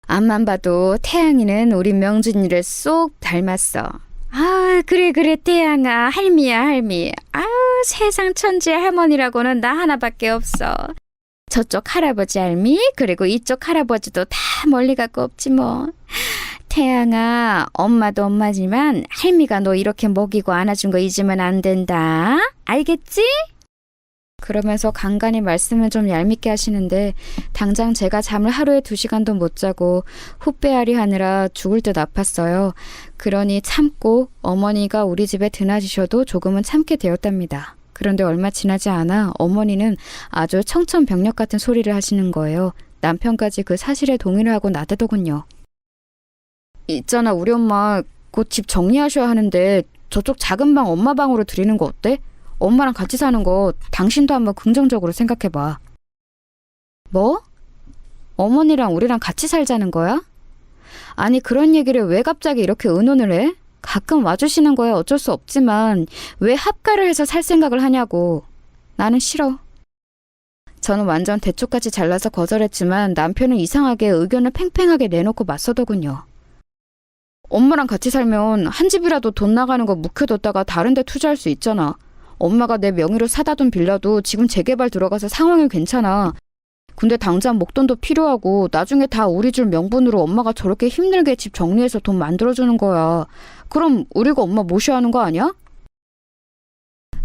Speaker 2: 앞만 봐도 태양이는 우리 명준이를 쏙 닮았어. 아, 그래 태양아, 할미야 할미. 아, 세상 천지의 할머니라고는 나 하나밖에 없어. 저쪽 할아버지 할미, 그리고 이쪽 할아버지도 다 멀리 갖고 없지 뭐. 태양아, 엄마도 엄마지만 할미가 너 이렇게 먹이고 안아준 거 잊으면 안 된다. 알겠지? 그러면서 간간히 말씀을 좀 얄밉게 하시는데 당장 제가 잠을 하루에 2시간도 못 자고 훗배앓이 하느라 죽을 듯 아팠어요. 그러니 참고 어머니가 우리 집에 드나지셔도 조금은 참게 되었답니다. 그런데 얼마 지나지 않아 어머니는 아주 청천벽력 같은 소리를 하시는 거예요. 남편까지 그 사실에 동의를 하고 나대더군요. 있잖아, 우리 엄마 곧 집 정리하셔야 하는데 저쪽 작은 방 엄마 방으로 드리는 거 어때? 엄마랑 같이 사는 거 당신도 한번 긍정적으로 생각해봐. 뭐? 어머니랑 우리랑 같이 살자는 거야? 아니, 그런 얘기를 왜 갑자기 이렇게 의논을 해? 가끔 와주시는 거야 어쩔 수 없지만 왜 합가를 해서 살 생각을 하냐고. 나는 싫어. 저는 완전 대초까지 잘라서 거절했지만 남편은 이상하게 의견을 팽팽하게 내놓고 맞서더군요. 엄마랑 같이 살면 한 집이라도 돈 나가는 거 묵혀뒀다가 다른 데 투자할 수 있잖아. 엄마가 내 명의로 사다 둔 빌라도 지금 재개발 들어가서 상황이 괜찮아. 근데 당장 목돈도 필요하고 나중에 다 우리 줄 명분으로 엄마가 저렇게 힘들게 집 정리해서 돈 만들어주는 거야. 그럼 우리가 엄마 모셔야 하는 거 아니야?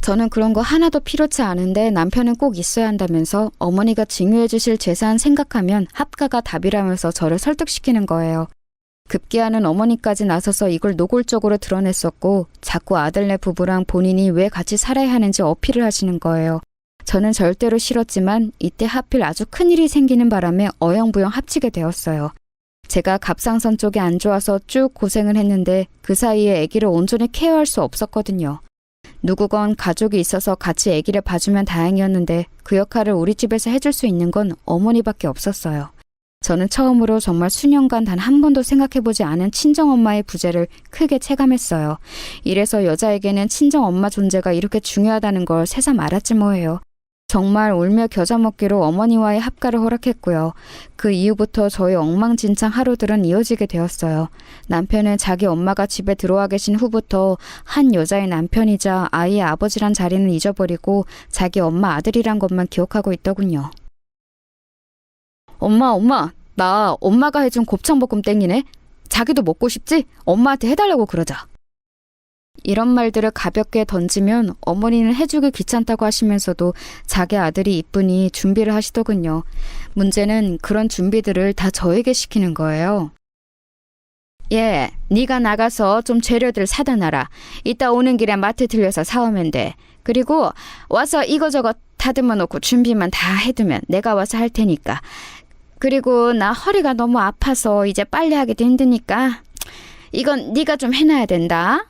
Speaker 2: 저는 그런 거 하나도 필요치 않은데 남편은 꼭 있어야 한다면서 어머니가 증여해 주실 재산 생각하면 합가가 답이라면서 저를 설득시키는 거예요. 급기야는 어머니까지 나서서 이걸 노골적으로 드러냈었고 자꾸 아들네 부부랑 본인이 왜 같이 살아야 하는지 어필을 하시는 거예요. 저는 절대로 싫었지만 이때 하필 아주 큰일이 생기는 바람에 어영부영 합치게 되었어요. 제가 갑상선 쪽이 안 좋아서 쭉 고생을 했는데 그 사이에 아기를 온전히 케어할 수 없었거든요. 누구건 가족이 있어서 같이 아기를 봐주면 다행이었는데 그 역할을 우리 집에서 해줄 수 있는 건 어머니밖에 없었어요. 저는 처음으로 정말 수년간 단 한 번도 생각해보지 않은 친정엄마의 부재를 크게 체감했어요. 이래서 여자에게는 친정엄마 존재가 이렇게 중요하다는 걸 새삼 알았지 뭐예요. 정말 울며 겨자 먹기로 어머니와의 합가를 허락했고요. 그 이후부터 저희 엉망진창 하루들은 이어지게 되었어요. 남편은 자기 엄마가 집에 들어와 계신 후부터 한 여자의 남편이자 아이의 아버지란 자리는 잊어버리고 자기 엄마 아들이란 것만 기억하고 있더군요. 엄마, 나 엄마가 해준 곱창볶음 땡기네. 자기도 먹고 싶지? 엄마한테 해달라고 그러자. 이런 말들을 가볍게 던지면 어머니는 해주기 귀찮다고 하시면서도 자기 아들이 이쁘니 준비를 하시더군요. 문제는 그런 준비들을 다 저에게 시키는 거예요. 예, 네가 나가서 좀 재료들 사다 놔라. 이따 오는 길에 마트 들려서 사오면 돼. 그리고 와서 이거저거 다듬어 놓고 준비만 다 해두면 내가 와서 할 테니까. 그리고 나 허리가 너무 아파서 이제 빨래 하기도 힘드니까 이건 네가 좀 해놔야 된다.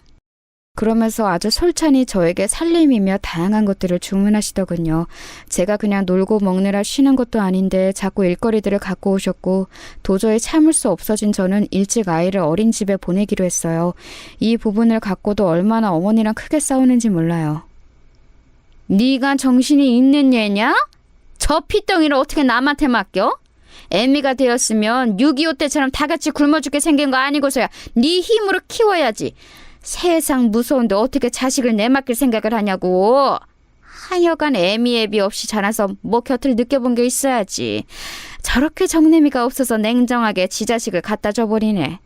Speaker 2: 그러면서 아주 솔찬히 저에게 살림이며 다양한 것들을 주문하시더군요. 제가 그냥 놀고 먹느라 쉬는 것도 아닌데 자꾸 일거리들을 갖고 오셨고 도저히 참을 수 없어진 저는 일찍 아이를 어린이집에 보내기로 했어요. 이 부분을 갖고도 얼마나 어머니랑 크게 싸우는지 몰라요. 네가 정신이 있는 얘냐? 저 피덩이를 어떻게 남한테 맡겨? 애미가 되었으면 6.25 때처럼 다 같이 굶어 죽게 생긴 거 아니고서야 네 힘으로 키워야지. 세상 무서운데 어떻게 자식을 내맡길 생각을 하냐고. 하여간 애미 없이 자라서 뭐 곁을 느껴본 게 있어야지. 저렇게 정내미가 없어서 냉정하게 지 자식을 갖다 줘버리네.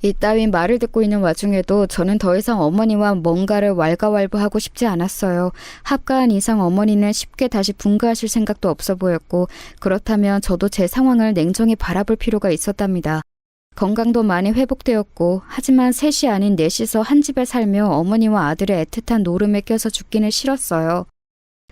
Speaker 2: 이따윈 말을 듣고 있는 와중에도 저는 더 이상 어머니와 뭔가를 왈가왈부하고 싶지 않았어요. 합가한 이상 어머니는 쉽게 다시 분가하실 생각도 없어 보였고 그렇다면 저도 제 상황을 냉정히 바라볼 필요가 있었답니다. 건강도 많이 회복되었고 하지만 셋이 아닌 넷이서 한 집에 살며 어머니와 아들의 애틋한 노름에 껴서 죽기는 싫었어요.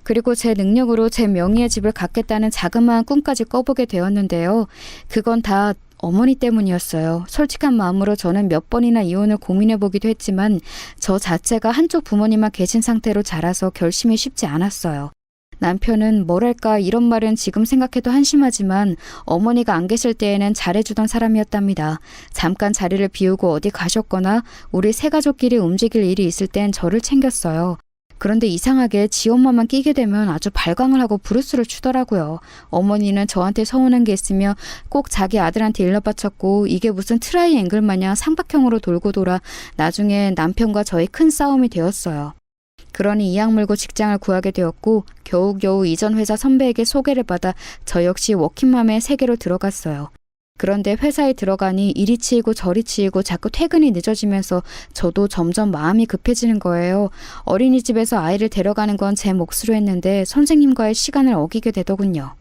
Speaker 2: 그리고 제 능력으로 제 명의의 집을 갖겠다는 자그마한 꿈까지 꿔보게 되었는데요. 그건 다 어머니 때문이었어요. 솔직한 마음으로 저는 몇 번이나 이혼을 고민해보기도 했지만 저 자체가 한쪽 부모님만 계신 상태로 자라서 결심이 쉽지 않았어요. 남편은 뭐랄까 이런 말은 지금 생각해도 한심하지만 어머니가 안 계실 때에는 잘해주던 사람이었답니다. 잠깐 자리를 비우고 어디 가셨거나 우리 세 가족끼리 움직일 일이 있을 땐 저를 챙겼어요. 그런데 이상하게 지 엄마만 끼게 되면 아주 발광을 하고 브루스를 추더라고요. 어머니는 저한테 서운한 게 있으며 꼭 자기 아들한테 일러바쳤고 이게 무슨 트라이앵글 마냥 삼각형으로 돌고 돌아 나중에 남편과 저의 큰 싸움이 되었어요. 그러니 이악 물고 직장을 구하게 되었고 겨우겨우 이전 회사 선배에게 소개를 받아 저 역시 워킹맘의 세계로 들어갔어요. 그런데 회사에 들어가니 이리 치이고 저리 치이고 자꾸 퇴근이 늦어지면서 저도 점점 마음이 급해지는 거예요. 어린이집에서 아이를 데려가는 건 제 몫으로 했는데 선생님과의 시간을 어기게 되더군요.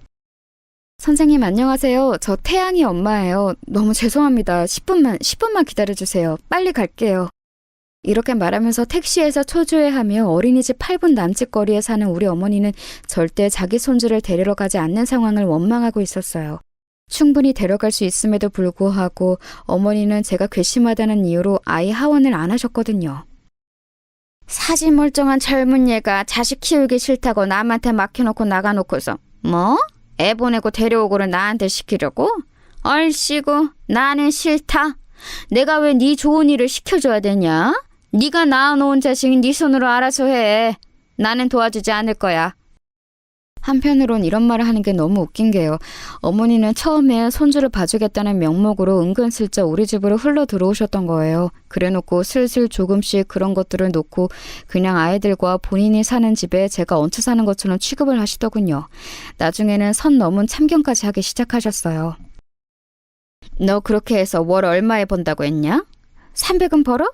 Speaker 2: 선생님 안녕하세요. 저 태양이 엄마예요. 너무 죄송합니다. 10분만 기다려주세요. 빨리 갈게요. 이렇게 말하면서 택시에서 초조해하며 어린이집 8분 남짓 거리에 사는 우리 어머니는 절대 자기 손주를 데리러 가지 않는 상황을 원망하고 있었어요. 충분히 데려갈 수 있음에도 불구하고 어머니는 제가 괘씸하다는 이유로 아이 하원을 안 하셨거든요. 사지 멀쩡한 젊은 얘가 자식 키우기 싫다고 남한테 맡겨놓고 나가놓고서 뭐? 애 보내고 데려오고를 나한테 시키려고? 얼씨구 나는 싫다. 내가 왜 네 좋은 일을 시켜줘야 되냐? 네가 낳아놓은 자식 네 손으로 알아서 해. 나는 도와주지 않을 거야. 한편으론 이런 말을 하는 게 너무 웃긴 게요. 어머니는 처음에 손주를 봐주겠다는 명목으로 은근슬쩍 우리 집으로 흘러 들어오셨던 거예요. 그래놓고 슬슬 조금씩 그런 것들을 놓고 그냥 아이들과 본인이 사는 집에 제가 얹혀 사는 것처럼 취급을 하시더군요. 나중에는 선 넘은 참견까지 하기 시작하셨어요. 너 그렇게 해서 월 얼마에 번다고 했냐? 300은 벌어?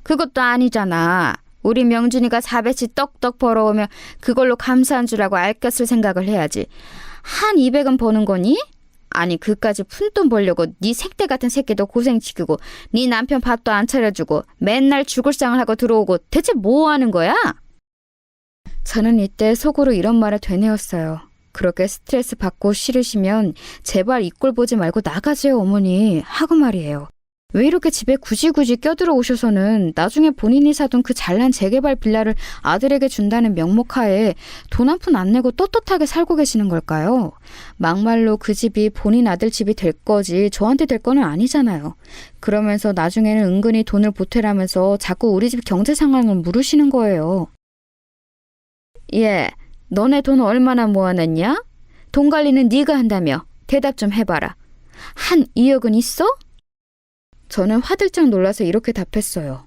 Speaker 2: 그것도 아니잖아. 우리 명준이가 400씩 떡떡 벌어오면 그걸로 감사한 줄 알고 아꼈을 생각을 해야지. 한 200은 버는 거니? 아니 그까지 푼돈 벌려고 네 색대 같은 새끼도 고생시키고 네 남편 밥도 안 차려주고 맨날 죽을상을 하고 들어오고 대체 뭐 하는 거야? 저는 이때 속으로 이런 말을 되뇌었어요. 그렇게 스트레스 받고 싫으시면 제발 이 꼴 보지 말고 나가세요 어머니 하고 말이에요. 왜 이렇게 집에 굳이 껴들어 오셔서는 나중에 본인이 사둔 그 잘난 재개발 빌라를 아들에게 준다는 명목하에 돈 한 푼 안 내고 떳떳하게 살고 계시는 걸까요? 막말로 그 집이 본인 아들 집이 될 거지 저한테 될 거는 아니잖아요. 그러면서 나중에는 은근히 돈을 보태라면서 자꾸 우리 집 경제 상황을 물으시는 거예요. 예, 너네 돈 얼마나 모아냈냐? 돈 관리는 네가 한다며. 대답 좀 해봐라. 한 2억은 있어? 저는 화들짝 놀라서 이렇게 답했어요.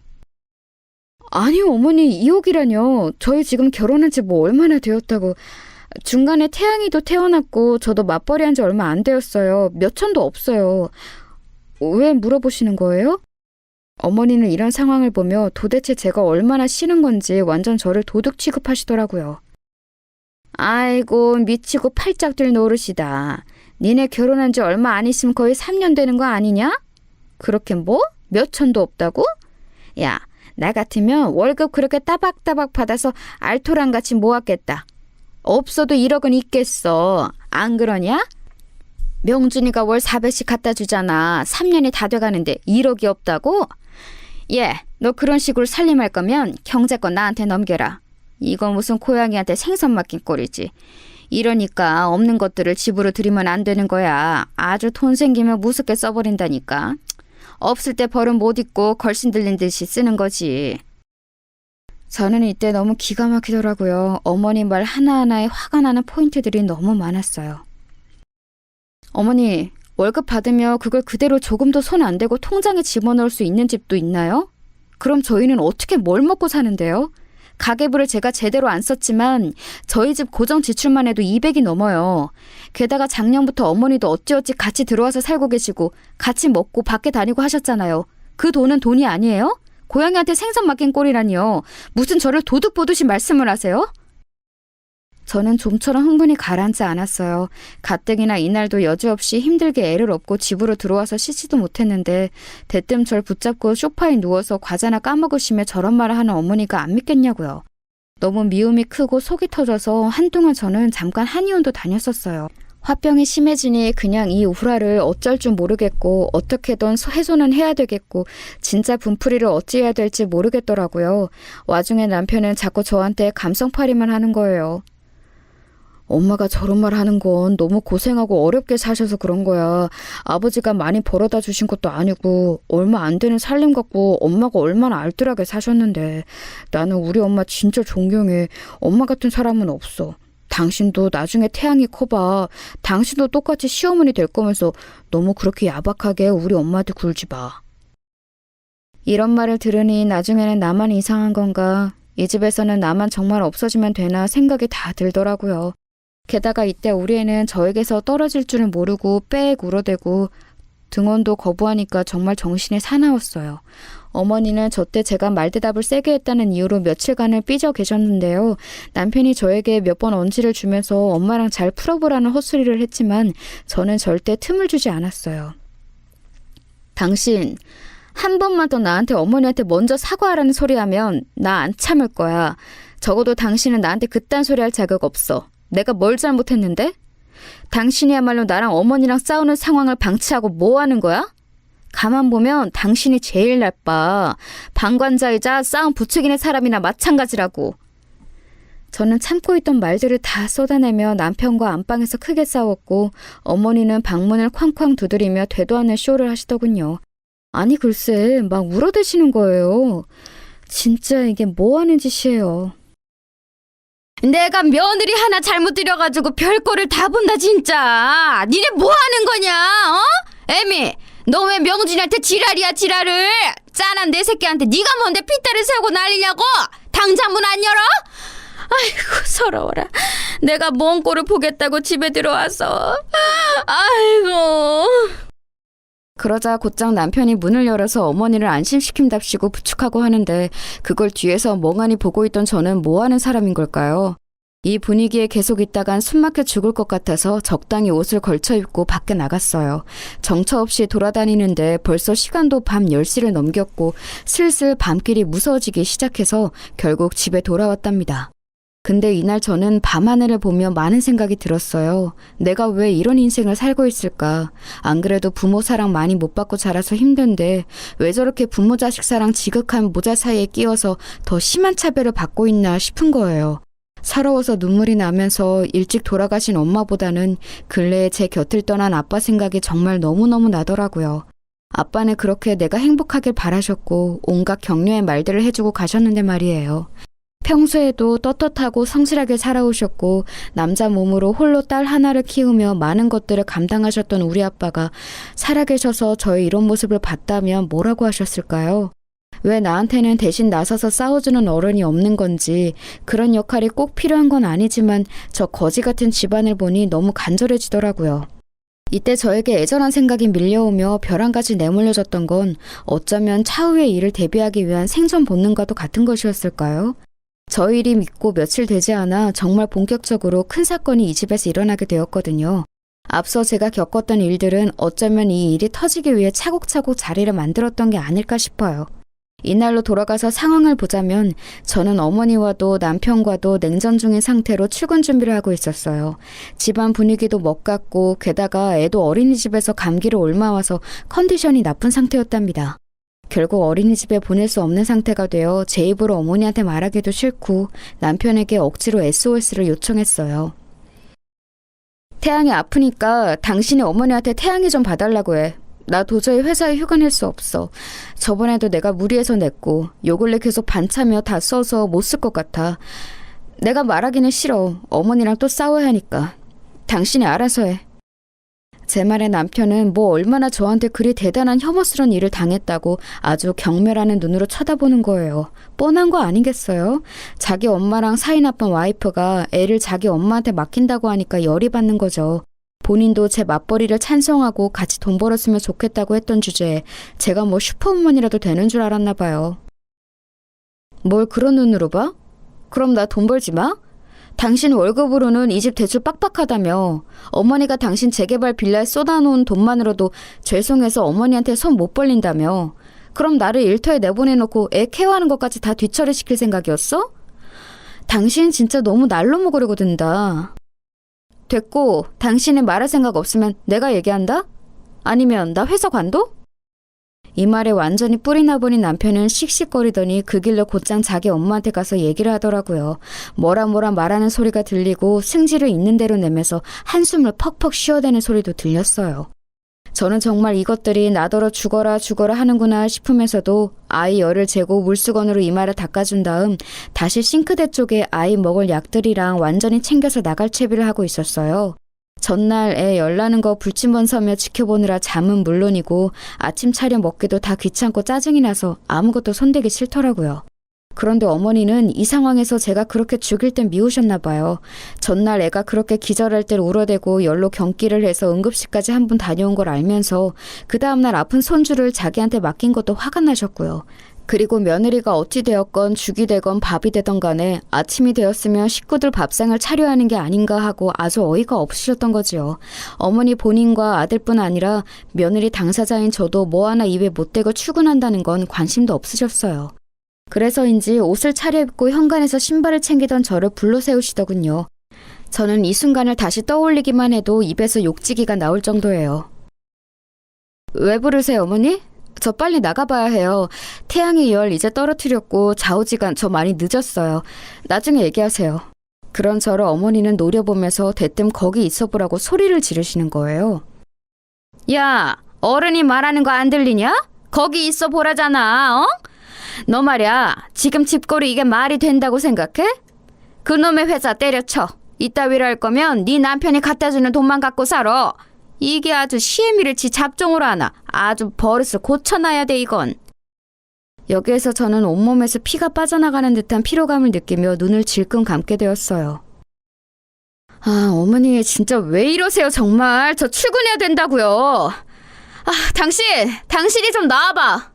Speaker 2: 아니요, 어머니, 2억이라뇨. 저희 지금 결혼한 지 뭐 얼마나 되었다고. 중간에 태양이도 태어났고 저도 맞벌이한 지 얼마 안 되었어요. 몇 천도 없어요. 왜 물어보시는 거예요? 어머니는 이런 상황을 보며 도대체 제가 얼마나 싫은 건지 완전 저를 도둑 취급하시더라고요. 아이고, 미치고 팔짝 뛸 노릇이다. 니네 결혼한 지 얼마 안 있으면 거의 3년 되는 거 아니냐? 그렇게 뭐? 몇 천도 없다고? 야, 나 같으면 월급 그렇게 따박따박 받아서 알토란같이 모았겠다. 없어도 1억은 있겠어. 안 그러냐? 명준이가 월 400씩 갖다 주잖아. 3년이 다 돼가는데 1억이 없다고? 예, 너 그런 식으로 살림할 거면 경제권 나한테 넘겨라. 이건 무슨 고양이한테 생선 맡긴 꼴이지. 이러니까 없는 것들을 집으로 들이면 안 되는 거야. 아주 돈 생기면 무섭게 써버린다니까. 없을 때 벌은 못 입고 걸신 들린 듯이 쓰는 거지. 저는 이때 너무 기가 막히더라고요. 어머니 말 하나하나에 화가 나는 포인트들이 너무 많았어요. 어머니, 월급 받으며 그걸 그대로 조금도 손 안 대고 통장에 집어넣을 수 있는 집도 있나요? 그럼 저희는 어떻게 뭘 먹고 사는데요? 가계부를 제가 제대로 안 썼지만 저희 집 고정 지출만 해도 200이 넘어요. 게다가 작년부터 어머니도 어찌어찌 같이 들어와서 살고 계시고 같이 먹고 밖에 다니고 하셨잖아요. 그 돈은 돈이 아니에요? 고양이한테 생선 맡긴 꼴이라니요. 무슨 저를 도둑 보듯이 말씀을 하세요? 저는 좀처럼 흥분이 가라앉지 않았어요. 가뜩이나 이날도 여지없이 힘들게 애를 업고 집으로 들어와서 씻지도 못했는데 대뜸 절 붙잡고 소파에 누워서 과자나 까먹으시며 저런 말을 하는 어머니가 안 믿겠냐고요. 너무 미움이 크고 속이 터져서 한동안 저는 잠깐 한의원도 다녔었어요. 화병이 심해지니 그냥 이 우울화를 어쩔 줄 모르겠고 어떻게든 해소는 해야 되겠고 진짜 분풀이를 어찌해야 될지 모르겠더라고요. 와중에 남편은 자꾸 저한테 감성팔이만 하는 거예요. 엄마가 저런 말 하는 건 너무 고생하고 어렵게 사셔서 그런 거야. 아버지가 많이 벌어다 주신 것도 아니고 얼마 안 되는 살림 갖고 엄마가 얼마나 알뜰하게 사셨는데 나는 우리 엄마 진짜 존경해. 엄마 같은 사람은 없어. 당신도 나중에 태양이 커봐. 당신도 똑같이 시어머니 될 거면서 너무 그렇게 야박하게 우리 엄마한테 굴지 마. 이런 말을 들으니 나중에는 나만 이상한 건가? 이 집에서는 나만 정말 없어지면 되나 생각이 다 들더라고요. 게다가 이때 우리 애는 저에게서 떨어질 줄은 모르고 빽 울어대고 등원도 거부하니까 정말 정신이 사나웠어요. 어머니는 저 때 제가 말대답을 세게 했다는 이유로 며칠간을 삐져 계셨는데요. 남편이 저에게 몇 번 언지를 주면서 엄마랑 잘 풀어보라는 헛소리를 했지만 저는 절대 틈을 주지 않았어요. 당신 한 번만 더 나한테 어머니한테 먼저 사과하라는 소리 하면 나 안 참을 거야. 적어도 당신은 나한테 그딴 소리 할 자격 없어. 내가 뭘 잘못했는데? 당신이야말로 나랑 어머니랑 싸우는 상황을 방치하고 뭐 하는 거야? 가만 보면 당신이 제일 나빠. 방관자이자 싸움 부추기는 사람이나 마찬가지라고. 저는 참고 있던 말들을 다 쏟아내며 남편과 안방에서 크게 싸웠고 어머니는 방문을 쾅쾅 두드리며 되도 않는 쇼를 하시더군요. 아니 글쎄 막 울어대시는 거예요. 진짜 이게 뭐 하는 짓이에요. 내가 며느리 하나 잘못 들여가지고 별거를 다 본다 진짜. 니네 뭐 하는 거냐? 애미 너 왜 명준이한테 지랄이야 지랄을. 짠한 내 새끼한테 네가 뭔데 핏대를 세우고 난리냐고. 당장 문 안 열어? 아이고 서러워라. 내가 뭔 꼴을 보겠다고 집에 들어와서. 아이고. 그러자 곧장 남편이 문을 열어서 어머니를 안심시킨답시고 부축하고 하는데 그걸 뒤에서 멍하니 보고 있던 저는 뭐 하는 사람인 걸까요? 이 분위기에 계속 있다간 숨막혀 죽을 것 같아서 적당히 옷을 걸쳐 입고 밖에 나갔어요. 정처 없이 돌아다니는데 벌써 시간도 밤 10시를 넘겼고 슬슬 밤길이 무서워지기 시작해서 결국 집에 돌아왔답니다. 근데 이날 저는 밤하늘을 보며 많은 생각이 들었어요. 내가 왜 이런 인생을 살고 있을까? 안 그래도 부모 사랑 많이 못 받고 자라서 힘든데 왜 저렇게 부모 자식 사랑 지극한 모자 사이에 끼어서 더 심한 차별을 받고 있나 싶은 거예요. 서러워서 눈물이 나면서 일찍 돌아가신 엄마보다는 근래에 제 곁을 떠난 아빠 생각이 정말 너무너무 나더라고요. 아빠는 그렇게 내가 행복하길 바라셨고 온갖 격려의 말들을 해주고 가셨는데 말이에요. 평소에도 떳떳하고 성실하게 살아오셨고 남자 몸으로 홀로 딸 하나를 키우며 많은 것들을 감당하셨던 우리 아빠가 살아계셔서 저의 이런 모습을 봤다면 뭐라고 하셨을까요? 왜 나한테는 대신 나서서 싸워주는 어른이 없는 건지, 그런 역할이 꼭 필요한 건 아니지만 저 거지 같은 집안을 보니 너무 간절해지더라고요. 이때 저에게 애절한 생각이 밀려오며 별 한 가지 내몰려졌던 건 어쩌면 차후의 일을 대비하기 위한 생존 본능과도 같은 것이었을까요? 저 일이 믿고 며칠 되지 않아 정말 본격적으로 큰 사건이 이 집에서 일어나게 되었거든요. 앞서 제가 겪었던 일들은 어쩌면 이 일이 터지기 위해 차곡차곡 자리를 만들었던 게 아닐까 싶어요. 이날로 돌아가서 상황을 보자면 저는 어머니와도 남편과도 냉전 중인 상태로 출근 준비를 하고 있었어요. 집안 분위기도 먹같고 게다가 애도 어린이집에서 감기를 옮아와서 컨디션이 나쁜 상태였답니다. 결국 어린이집에 보낼 수 없는 상태가 되어 제 입으로 어머니한테 말하기도 싫고 남편에게 억지로 SOS를 요청했어요. 태양이 아프니까 당신이 어머니한테 태양이 좀 봐달라고 해. 나 도저히 회사에 휴가 낼 수 없어. 저번에도 내가 무리해서 냈고 요 근래 계속 반차며 다 써서 못 쓸 것 같아. 내가 말하기는 싫어. 어머니랑 또 싸워야 하니까. 당신이 알아서 해. 제 말에 남편은 뭐 얼마나 저한테 그리 대단한 혐오스러운 일을 당했다고 아주 경멸하는 눈으로 쳐다보는 거예요. 뻔한 거 아니겠어요? 자기 엄마랑 사이 나쁜 와이프가 애를 자기 엄마한테 맡긴다고 하니까 열이 받는 거죠. 본인도 제 맞벌이를 찬성하고 같이 돈 벌었으면 좋겠다고 했던 주제에 제가 뭐 슈퍼우먼이라도 되는 줄 알았나 봐요. 뭘 그런 눈으로 봐? 그럼 나 돈 벌지 마? 당신 월급으로는 이 집 대출 빡빡하다며. 어머니가 당신 재개발 빌라에 쏟아놓은 돈만으로도 죄송해서 어머니한테 손 못 벌린다며. 그럼 나를 일터에 내보내놓고 애 케어하는 것까지 다 뒤처리시킬 생각이었어? 당신 진짜 너무 날로 먹으려고 든다. 됐고, 당신이 말할 생각 없으면 내가 얘기한다? 아니면 나 회사 관둬? 이 말에 완전히 뿔이 나버린 남편은 씩씩거리더니 그 길로 곧장 자기 엄마한테 가서 얘기를 하더라고요. 뭐라 말하는 소리가 들리고 승질을 있는 대로 내면서 한숨을 퍽퍽 쉬어대는 소리도 들렸어요. 저는 정말 이것들이 나더러 죽어라 하는구나 싶으면서도 아이 열을 재고 물수건으로 이마를 닦아준 다음 다시 싱크대 쪽에 아이 먹을 약들이랑 완전히 챙겨서 나갈 채비를 하고 있었어요. 전날 애 열나는 거 불침번서며 지켜보느라 잠은 물론이고 아침 차려 먹기도 다 귀찮고 짜증이 나서 아무것도 손대기 싫더라고요. 그런데 어머니는 이 상황에서 제가 그렇게 죽일 땐 미우셨나 봐요. 전날 애가 그렇게 기절할 때 울어대고 열로 경기를 해서 응급실까지 한 번 다녀온 걸 알면서 그 다음날 아픈 손주를 자기한테 맡긴 것도 화가 나셨고요. 그리고 며느리가 어찌 되었건 죽이 되건 밥이 되던 간에 아침이 되었으면 식구들 밥상을 차려야 하는 게 아닌가 하고 아주 어이가 없으셨던 거지요. 어머니 본인과 아들뿐 아니라 며느리 당사자인 저도 뭐 하나 입에 못 대고 출근한다는 건 관심도 없으셨어요. 그래서인지 옷을 차려입고 현관에서 신발을 챙기던 저를 불러 세우시더군요. 저는 이 순간을 다시 떠올리기만 해도 입에서 욕지기가 나올 정도예요. 왜 부르세요, 어머니? 저 빨리 나가봐야 해요. 태양의 열 이제 떨어뜨렸고 좌우지간 저 많이 늦었어요. 나중에 얘기하세요. 그런 저를 어머니는 노려보면서 대뜸 거기 있어보라고 소리를 지르시는 거예요. 야, 어른이 말하는 거 안 들리냐? 거기 있어 보라잖아, 어? 너 말이야, 지금 집거리 이게 말이 된다고 생각해? 그놈의 회사 때려쳐. 이따위로 할 거면 네 남편이 갖다주는 돈만 갖고 살아. 이게 아주 시애미를 지 잡종으로 하나. 아주 버릇을 고쳐놔야 돼 이건. 여기에서 저는 온몸에서 피가 빠져나가는 듯한 피로감을 느끼며 눈을 질끈 감게 되었어요. 아, 어머니 진짜 왜 이러세요 정말. 저 출근해야 된다고요. 아, 당신이 좀 나와봐.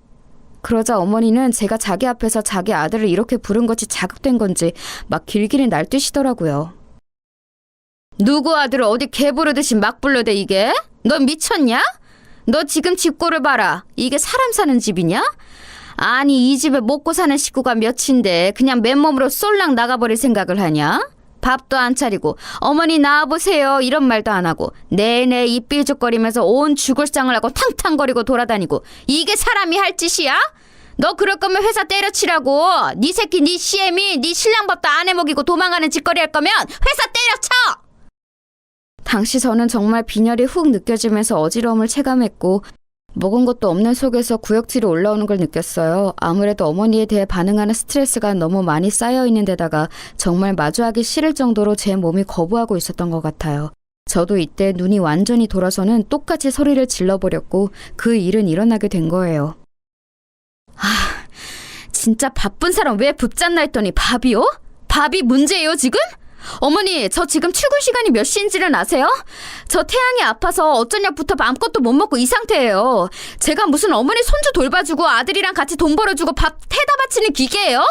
Speaker 2: 그러자 어머니는 제가 자기 앞에서 자기 아들을 이렇게 부른 것이 자극된 건지 막 길길이 날뛰시더라고요. 누구 아들을 어디 개 부르듯이 막 불러대 이게? 너 미쳤냐? 너 지금 집꼴을 봐라. 이게 사람 사는 집이냐? 아니 이 집에 먹고 사는 식구가 몇인데 그냥 맨몸으로 쏠랑 나가버릴 생각을 하냐? 밥도 안 차리고 어머니 나와보세요 이런 말도 안 하고 내내 입 삐죽거리면서 온 죽을상을 하고 탕탕거리고 돌아다니고 이게 사람이 할 짓이야? 너 그럴 거면 회사 때려치라고. 네 새끼 네 시애미 네 신랑 밥도 안 해먹이고 도망가는 짓거리 할 거면 회사 때려쳐. 당시 저는 정말 빈혈이 훅 느껴지면서 어지러움을 체감했고 먹은 것도 없는 속에서 구역질이 올라오는 걸 느꼈어요. 아무래도 어머니에 대해 반응하는 스트레스가 너무 많이 쌓여 있는 데다가 정말 마주하기 싫을 정도로 제 몸이 거부하고 있었던 것 같아요. 저도 이때 눈이 완전히 돌아서는 똑같이 소리를 질러버렸고 그 일은 일어나게 된 거예요. 진짜 바쁜 사람 왜 붙잡나 했더니 밥이요? 밥이 문제예요 지금? 어머니 저 지금 출근 시간이 몇 시인지는 아세요? 저 태양이 아파서 어쩐 약부터 아무것도 못 먹고 이 상태예요. 제가 무슨 어머니 손주 돌봐주고 아들이랑 같이 돈 벌어주고 밥 태다 바치는 기계예요?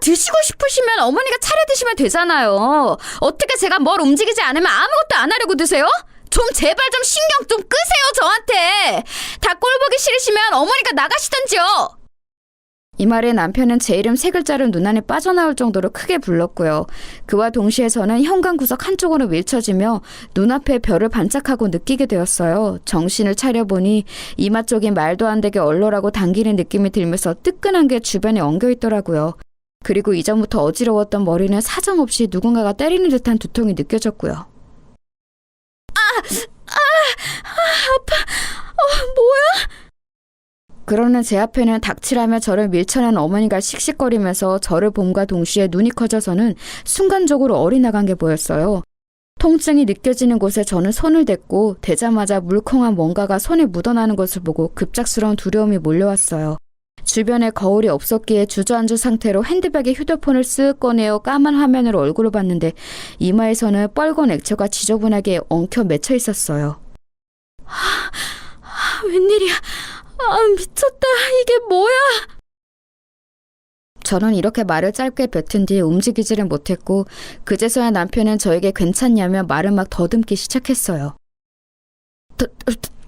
Speaker 2: 드시고 싶으시면 어머니가 차려 드시면 되잖아요. 어떻게 제가 뭘 움직이지 않으면 아무것도 안 하려고 드세요? 좀 제발 좀 신경 좀 끄세요 저한테. 다 꼴보기 싫으시면 어머니가 나가시던지요. 이 말에 남편은 제 이름 세 글자를 눈안에 빠져나올 정도로 크게 불렀고요. 그와 동시에 저는 현관구석 한쪽으로 밀쳐지며 눈앞에 별을 반짝하고 느끼게 되었어요. 정신을 차려보니 이마 쪽이 말도 안 되게 얼얼하고 당기는 느낌이 들면서 뜨끈한 게 주변에 엉겨있더라고요. 그리고 이전부터 어지러웠던 머리는 사정없이 누군가가 때리는 듯한 두통이 느껴졌고요. 아파. 뭐야? 그러는 제 앞에는 닥치라며 저를 밀쳐낸 어머니가 씩씩거리면서 저를 봄과 동시에 눈이 커져서는 순간적으로 어리나간 게 보였어요. 통증이 느껴지는 곳에 저는 손을 댔고 대자마자 물컹한 뭔가가 손에 묻어나는 것을 보고 급작스러운 두려움이 몰려왔어요. 주변에 거울이 없었기에 주저앉은 상태로 핸드백에 휴대폰을 쓱 꺼내어 까만 화면으로 얼굴을 봤는데 이마에서는 뻘건 액체가 지저분하게 엉켜 맺혀 있었어요. 웬일이야. 미쳤다. 이게 뭐야? 저는 이렇게 말을 짧게 뱉은 뒤 움직이지를 못했고 그제서야 남편은 저에게 괜찮냐며 말을 막 더듬기 시작했어요.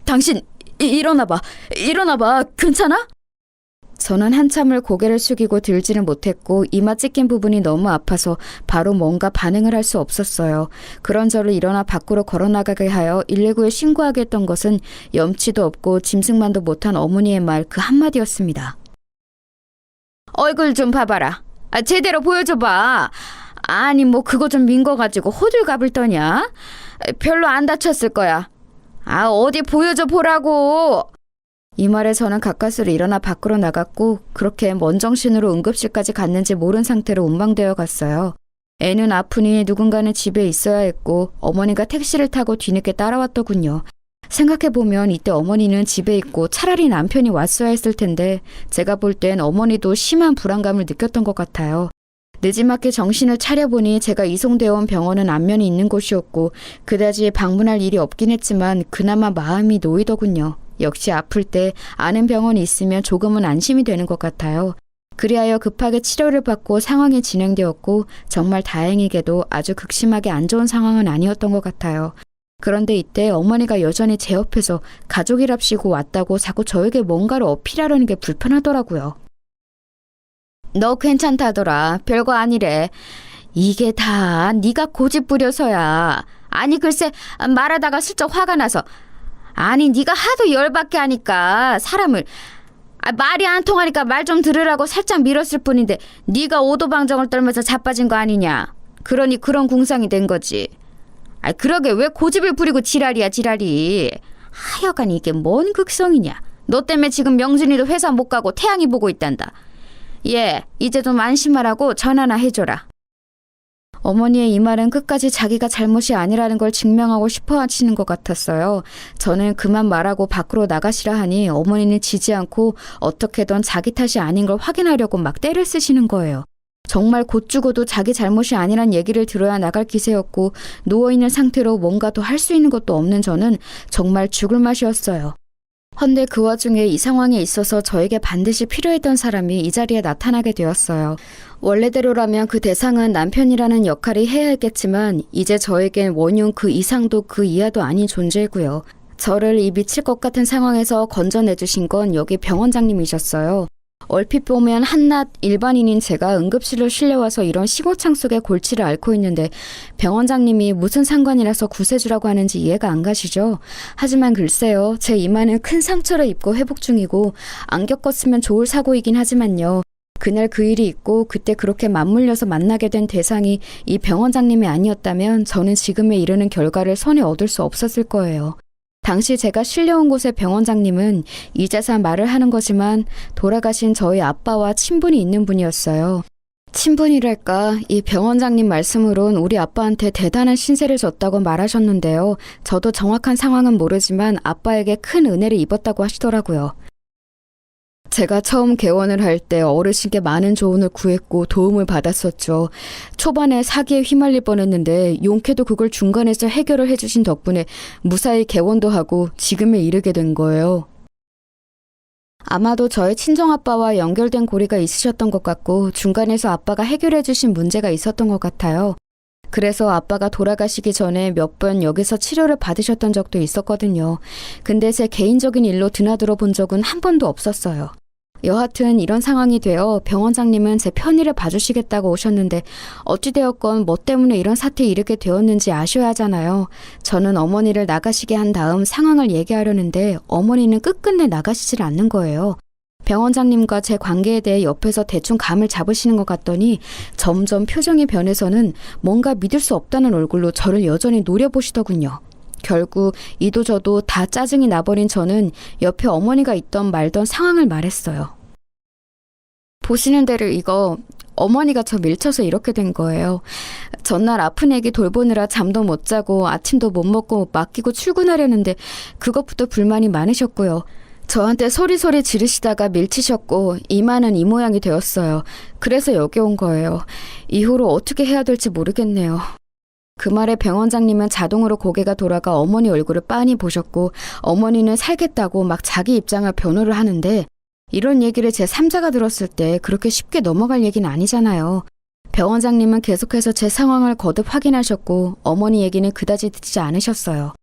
Speaker 2: 당신 일어나봐. 괜찮아? 저는 한참을 고개를 숙이고 들지는 못했고 이마 찢긴 부분이 너무 아파서 바로 뭔가 반응을 할 수 없었어요. 그런 저를 일어나 밖으로 걸어나가게 하여 119에 신고하게 했던 것은 염치도 없고 짐승만도 못한 어머니의 말 그 한마디였습니다. 얼굴 좀 봐봐라. 제대로 보여줘봐. 아니 뭐 그거 좀 민 거 가지고 호들갑을 떠냐? 별로 안 다쳤을 거야. 어디 보여줘 보라고. 이 말에 저는 가까스로 일어나 밖으로 나갔고 그렇게 먼 정신으로 응급실까지 갔는지 모른 상태로 운방되어 갔어요. 애는 아프니 누군가는 집에 있어야 했고 어머니가 택시를 타고 뒤늦게 따라왔더군요. 생각해보면 이때 어머니는 집에 있고 차라리 남편이 왔어야 했을 텐데 제가 볼 땐 어머니도 심한 불안감을 느꼈던 것 같아요. 늦지막히 정신을 차려보니 제가 이송되어 온 병원은 안면이 있는 곳이었고 그다지 방문할 일이 없긴 했지만 그나마 마음이 놓이더군요. 역시 아플 때 아는 병원이 있으면 조금은 안심이 되는 것 같아요. 그리하여 급하게 치료를 받고 상황이 진행되었고 정말 다행히게도 아주 극심하게 안 좋은 상황은 아니었던 것 같아요. 그런데 이때 어머니가 여전히 제 옆에서 가족이랍시고 왔다고 자꾸 저에게 뭔가를 어필하려는 게 불편하더라고요. 너 괜찮다더라. 별거 아니래. 이게 다 네가 고집 부려서야. 아니 글쎄 말하다가 슬쩍 화가 나서 아니 네가 하도 열받게 하니까 사람을 말이 안 통하니까 말 좀 들으라고 살짝 밀었을 뿐인데 네가 오도방정을 떨면서 자빠진 거 아니냐. 그러니 그런 궁상이 된 거지. 그러게 왜 고집을 부리고 지랄이야 지랄이. 하여간 이게 뭔 극성이냐. 너 때문에 지금 명준이도 회사 못 가고 태양이 보고 있단다. 이제 좀 안심하라고 전화나 해줘라. 어머니의 이 말은 끝까지 자기가 잘못이 아니라는 걸 증명하고 싶어 하시는 것 같았어요. 저는 그만 말하고 밖으로 나가시라 하니 어머니는 지지 않고 어떻게든 자기 탓이 아닌 걸 확인하려고 막 떼를 쓰시는 거예요. 정말 곧 죽어도 자기 잘못이 아니란 얘기를 들어야 나갈 기세였고 누워있는 상태로 뭔가 더 할 수 있는 것도 없는 저는 정말 죽을 맛이었어요. 헌데 그 와중에 이 상황에 있어서 저에게 반드시 필요했던 사람이 이 자리에 나타나게 되었어요. 원래대로라면 그 대상은 남편이라는 역할이 해야 했겠지만 이제 저에겐 원흉 그 이상도 그 이하도 아닌 존재고요. 저를 이 미칠 것 같은 상황에서 건져내주신 건 여기 병원장님이셨어요. 얼핏 보면 한낱 일반인인 제가 응급실로 실려와서 이런 시고창 속의 골치를 앓고 있는데 병원장님이 무슨 상관이라서 구세주라고 하는지 이해가 안 가시죠? 하지만 글쎄요, 제 이마는 큰 상처를 입고 회복 중이고 안 겪었으면 좋을 사고이긴 하지만요. 그날 그 일이 있고 그때 그렇게 맞물려서 만나게 된 대상이 이 병원장님이 아니었다면 저는 지금에 이르는 결과를 손에 얻을 수 없었을 거예요. 당시 제가 실려온 곳의 병원장님은 이제서 말을 하는 거지만 돌아가신 저희 아빠와 친분이 있는 분이었어요. 친분이랄까, 이 병원장님 말씀으론 우리 아빠한테 대단한 신세를 졌다고 말하셨는데요. 저도 정확한 상황은 모르지만 아빠에게 큰 은혜를 입었다고 하시더라고요. 제가 처음 개원을 할 때 어르신께 많은 조언을 구했고 도움을 받았었죠. 초반에 사기에 휘말릴 뻔했는데 용케도 그걸 중간에서 해결을 해주신 덕분에 무사히 개원도 하고 지금에 이르게 된 거예요. 아마도 저의 친정아빠와 연결된 고리가 있으셨던 것 같고 중간에서 아빠가 해결해 주신 문제가 있었던 것 같아요. 그래서 아빠가 돌아가시기 전에 몇 번 여기서 치료를 받으셨던 적도 있었거든요. 근데 제 개인적인 일로 드나들어 본 적은 한 번도 없었어요. 여하튼 이런 상황이 되어 병원장님은 제 편의를 봐주시겠다고 오셨는데 어찌되었건 뭐 때문에 이런 사태에 이르게 되었는지 아셔야 하잖아요. 저는 어머니를 나가시게 한 다음 상황을 얘기하려는데 어머니는 끝끝내 나가시질 않는 거예요. 병원장님과 제 관계에 대해 옆에서 대충 감을 잡으시는 것 같더니 점점 표정이 변해서는 뭔가 믿을 수 없다는 얼굴로 저를 여전히 노려보시더군요. 결국 이도저도 다 짜증이 나버린 저는 옆에 어머니가 있던 말던 상황을 말했어요. 보시는 대로 이거 어머니가 저 밀쳐서 이렇게 된 거예요. 전날 아픈 애기 돌보느라 잠도 못 자고 아침도 못 먹고 맡기고 출근하려는데 그것부터 불만이 많으셨고요. 저한테 소리소리 지르시다가 밀치셨고 이마는 이 모양이 되었어요. 그래서 여기 온 거예요. 이후로 어떻게 해야 될지 모르겠네요. 그 말에 병원장님은 자동으로 고개가 돌아가 어머니 얼굴을 빤히 보셨고 어머니는 살겠다고 막 자기 입장을 변호를 하는데 이런 얘기를 제 3자가 들었을 때 그렇게 쉽게 넘어갈 얘기는 아니잖아요. 병원장님은 계속해서 제 상황을 거듭 확인하셨고 어머니 얘기는 그다지 듣지 않으셨어요.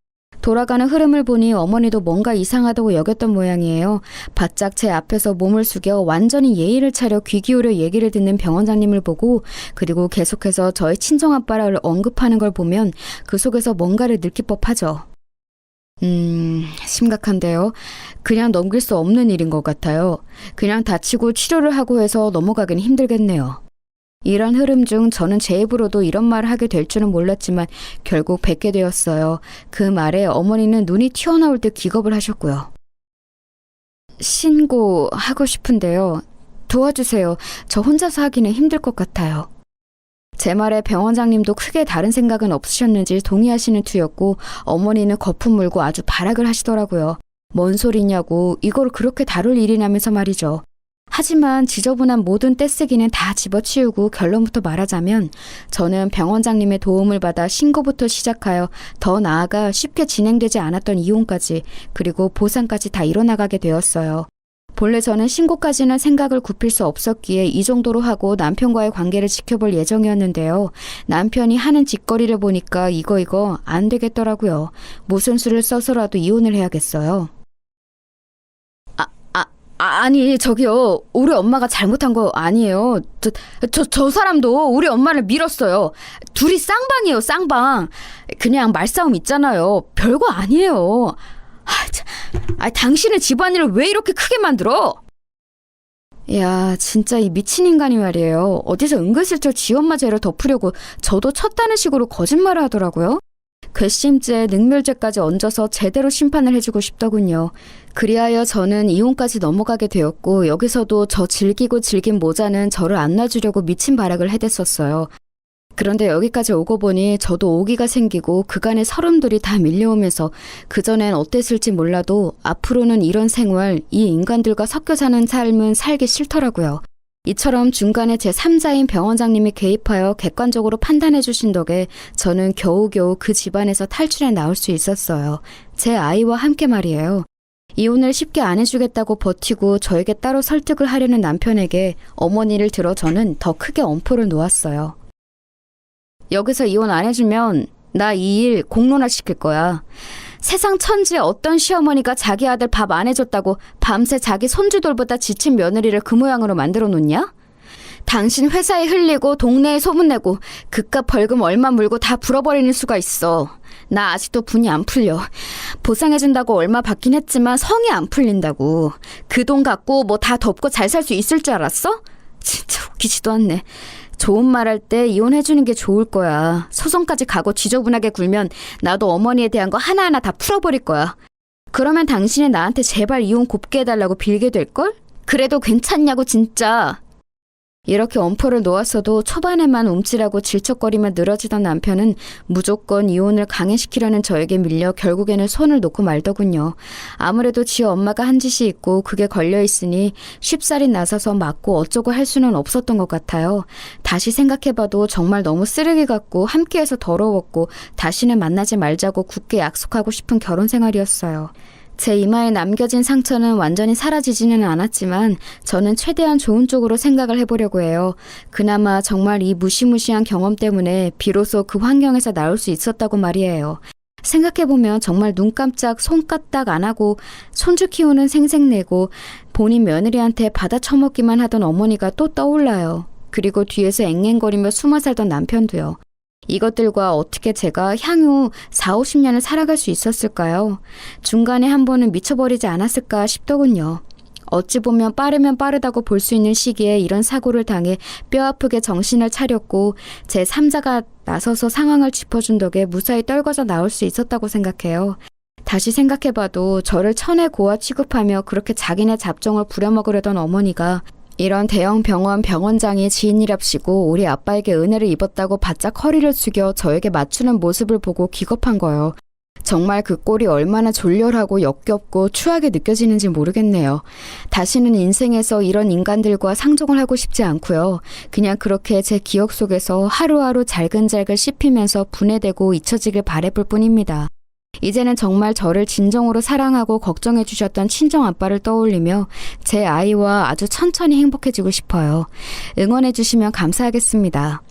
Speaker 2: 돌아가는 흐름을 보니 어머니도 뭔가 이상하다고 여겼던 모양이에요. 바짝 제 앞에서 몸을 숙여 완전히 예의를 차려 귀 기울여 얘기를 듣는 병원장님을 보고 그리고 계속해서 저의 친정아빠를 언급하는 걸 보면 그 속에서 뭔가를 느낄 법하죠. 심각한데요. 그냥 넘길 수 없는 일인 것 같아요. 그냥 다치고 치료를 하고 해서 넘어가긴 힘들겠네요. 이런 흐름 중 저는 제 입으로도 이런 말을 하게 될 줄은 몰랐지만 결국 뵙게 되었어요. 그 말에 어머니는 눈이 튀어나올 듯 기겁을 하셨고요. 신고하고 싶은데요. 도와주세요. 저 혼자서 하기는 힘들 것 같아요. 제 말에 병원장님도 크게 다른 생각은 없으셨는지 동의하시는 투였고 어머니는 거품 물고 아주 발악을 하시더라고요. 뭔 소리냐고 이걸 그렇게 다룰 일이냐면서 말이죠. 하지만 지저분한 모든 떼쓰기는 다 집어치우고 결론부터 말하자면 저는 병원장님의 도움을 받아 신고부터 시작하여 더 나아가 쉽게 진행되지 않았던 이혼까지 그리고 보상까지 다 이뤄나가게 되었어요. 본래 저는 신고까지는 생각을 굽힐 수 없었기에 이 정도로 하고 남편과의 관계를 지켜볼 예정이었는데요. 남편이 하는 짓거리를 보니까 이거 안 되겠더라고요. 무슨 수를 써서라도 이혼을 해야겠어요. 아니 저기요, 우리 엄마가 잘못한 거 아니에요. 저 사람도 우리 엄마를 밀었어요. 둘이 쌍방이에요, 쌍방. 그냥 말싸움 있잖아요. 별거 아니에요. 당신은 집안일을 왜 이렇게 크게 만들어? 야, 진짜 이 미친 인간이 말이에요. 어디서 은근슬쩍 지 엄마 죄를 덮으려고 저도 쳤다는 식으로 거짓말을 하더라고요. 괘씸죄, 능멸죄까지 얹어서 제대로 심판을 해주고 싶더군요. 그리하여 저는 이혼까지 넘어가게 되었고 여기서도 저 즐기고 즐긴 모자는 저를 안 놔주려고 미친 발악을 해댔었어요. 그런데 여기까지 오고 보니 저도 오기가 생기고 그간의 서름들이 다 밀려오면서 그전엔 어땠을지 몰라도 앞으로는 이런 생활, 이 인간들과 섞여 사는 삶은 살기 싫더라고요. 이처럼 중간에 제 3자인 병원장님이 개입하여 객관적으로 판단해 주신 덕에 저는 겨우겨우 그 집안에서 탈출해 나올 수 있었어요. 제 아이와 함께 말이에요. 이혼을 쉽게 안 해주겠다고 버티고 저에게 따로 설득을 하려는 남편에게 어머니를 들어 저는 더 크게 엄포를 놓았어요. 여기서 이혼 안 해주면 나 이 일 공론화 시킬 거야. 세상 천지에 어떤 시어머니가 자기 아들 밥 안 해줬다고 밤새 자기 손주들보다 지친 며느리를 그 모양으로 만들어 놓냐? 당신 회사에 흘리고 동네에 소문내고 그깟 벌금 얼마 물고 다 불어버리는 수가 있어. 나 아직도 분이 안 풀려. 보상해준다고 얼마 받긴 했지만 성이 안 풀린다고. 그 돈 갖고 뭐 다 덮고 잘 살 수 있을 줄 알았어? 진짜 웃기지도 않네. 좋은 말 할 때 이혼해주는 게 좋을 거야. 소송까지 가고 지저분하게 굴면 나도 어머니에 대한 거 하나하나 다 풀어버릴 거야. 그러면 당신이 나한테 제발 이혼 곱게 해달라고 빌게 될걸? 그래도 괜찮냐고 진짜. 이렇게 엄포를 놓았어도 초반에만 움찔하고 질척거리며 늘어지던 남편은 무조건 이혼을 강행시키려는 저에게 밀려 결국에는 손을 놓고 말더군요. 아무래도 지 엄마가 한 짓이 있고 그게 걸려있으니 쉽사리 나서서 맞고 어쩌고 할 수는 없었던 것 같아요. 다시 생각해봐도 정말 너무 쓰레기 같고 함께해서 더러웠고 다시는 만나지 말자고 굳게 약속하고 싶은 결혼 생활이었어요. 제 이마에 남겨진 상처는 완전히 사라지지는 않았지만 저는 최대한 좋은 쪽으로 생각을 해보려고 해요. 그나마 정말 이 무시무시한 경험 때문에 비로소 그 환경에서 나올 수 있었다고 말이에요. 생각해보면 정말 눈 깜짝 손 까딱 안 하고 손주 키우는 생색내고 본인 며느리한테 받아 처먹기만 하던 어머니가 또 떠올라요. 그리고 뒤에서 앵앵거리며 숨어 살던 남편도요. 이것들과 어떻게 제가 향후 4, 50년을 살아갈 수 있었을까요? 중간에 한 번은 미쳐버리지 않았을까 싶더군요. 어찌 보면 빠르면 빠르다고 볼 수 있는 시기에 이런 사고를 당해 뼈아프게 정신을 차렸고 제 3자가 나서서 상황을 짚어준 덕에 무사히 떨궈져 나올 수 있었다고 생각해요. 다시 생각해봐도 저를 천의 고아 취급하며 그렇게 자기네 잡종을 부려먹으려던 어머니가 이런 대형 병원 병원장이 지인이랍시고 우리 아빠에게 은혜를 입었다고 바짝 허리를 숙여 저에게 맞추는 모습을 보고 기겁한 거요. 정말 그 꼴이 얼마나 졸렬하고 역겹고 추하게 느껴지는지 모르겠네요. 다시는 인생에서 이런 인간들과 상종을 하고 싶지 않고요. 그냥 그렇게 제 기억 속에서 하루하루 잘근잘근 씹히면서 분해되고 잊혀지길 바라볼 뿐입니다. 이제는 정말 저를 진정으로 사랑하고 걱정해 주셨던 친정아빠를 떠올리며 제 아이와 아주 천천히 행복해지고 싶어요. 응원해 주시면 감사하겠습니다.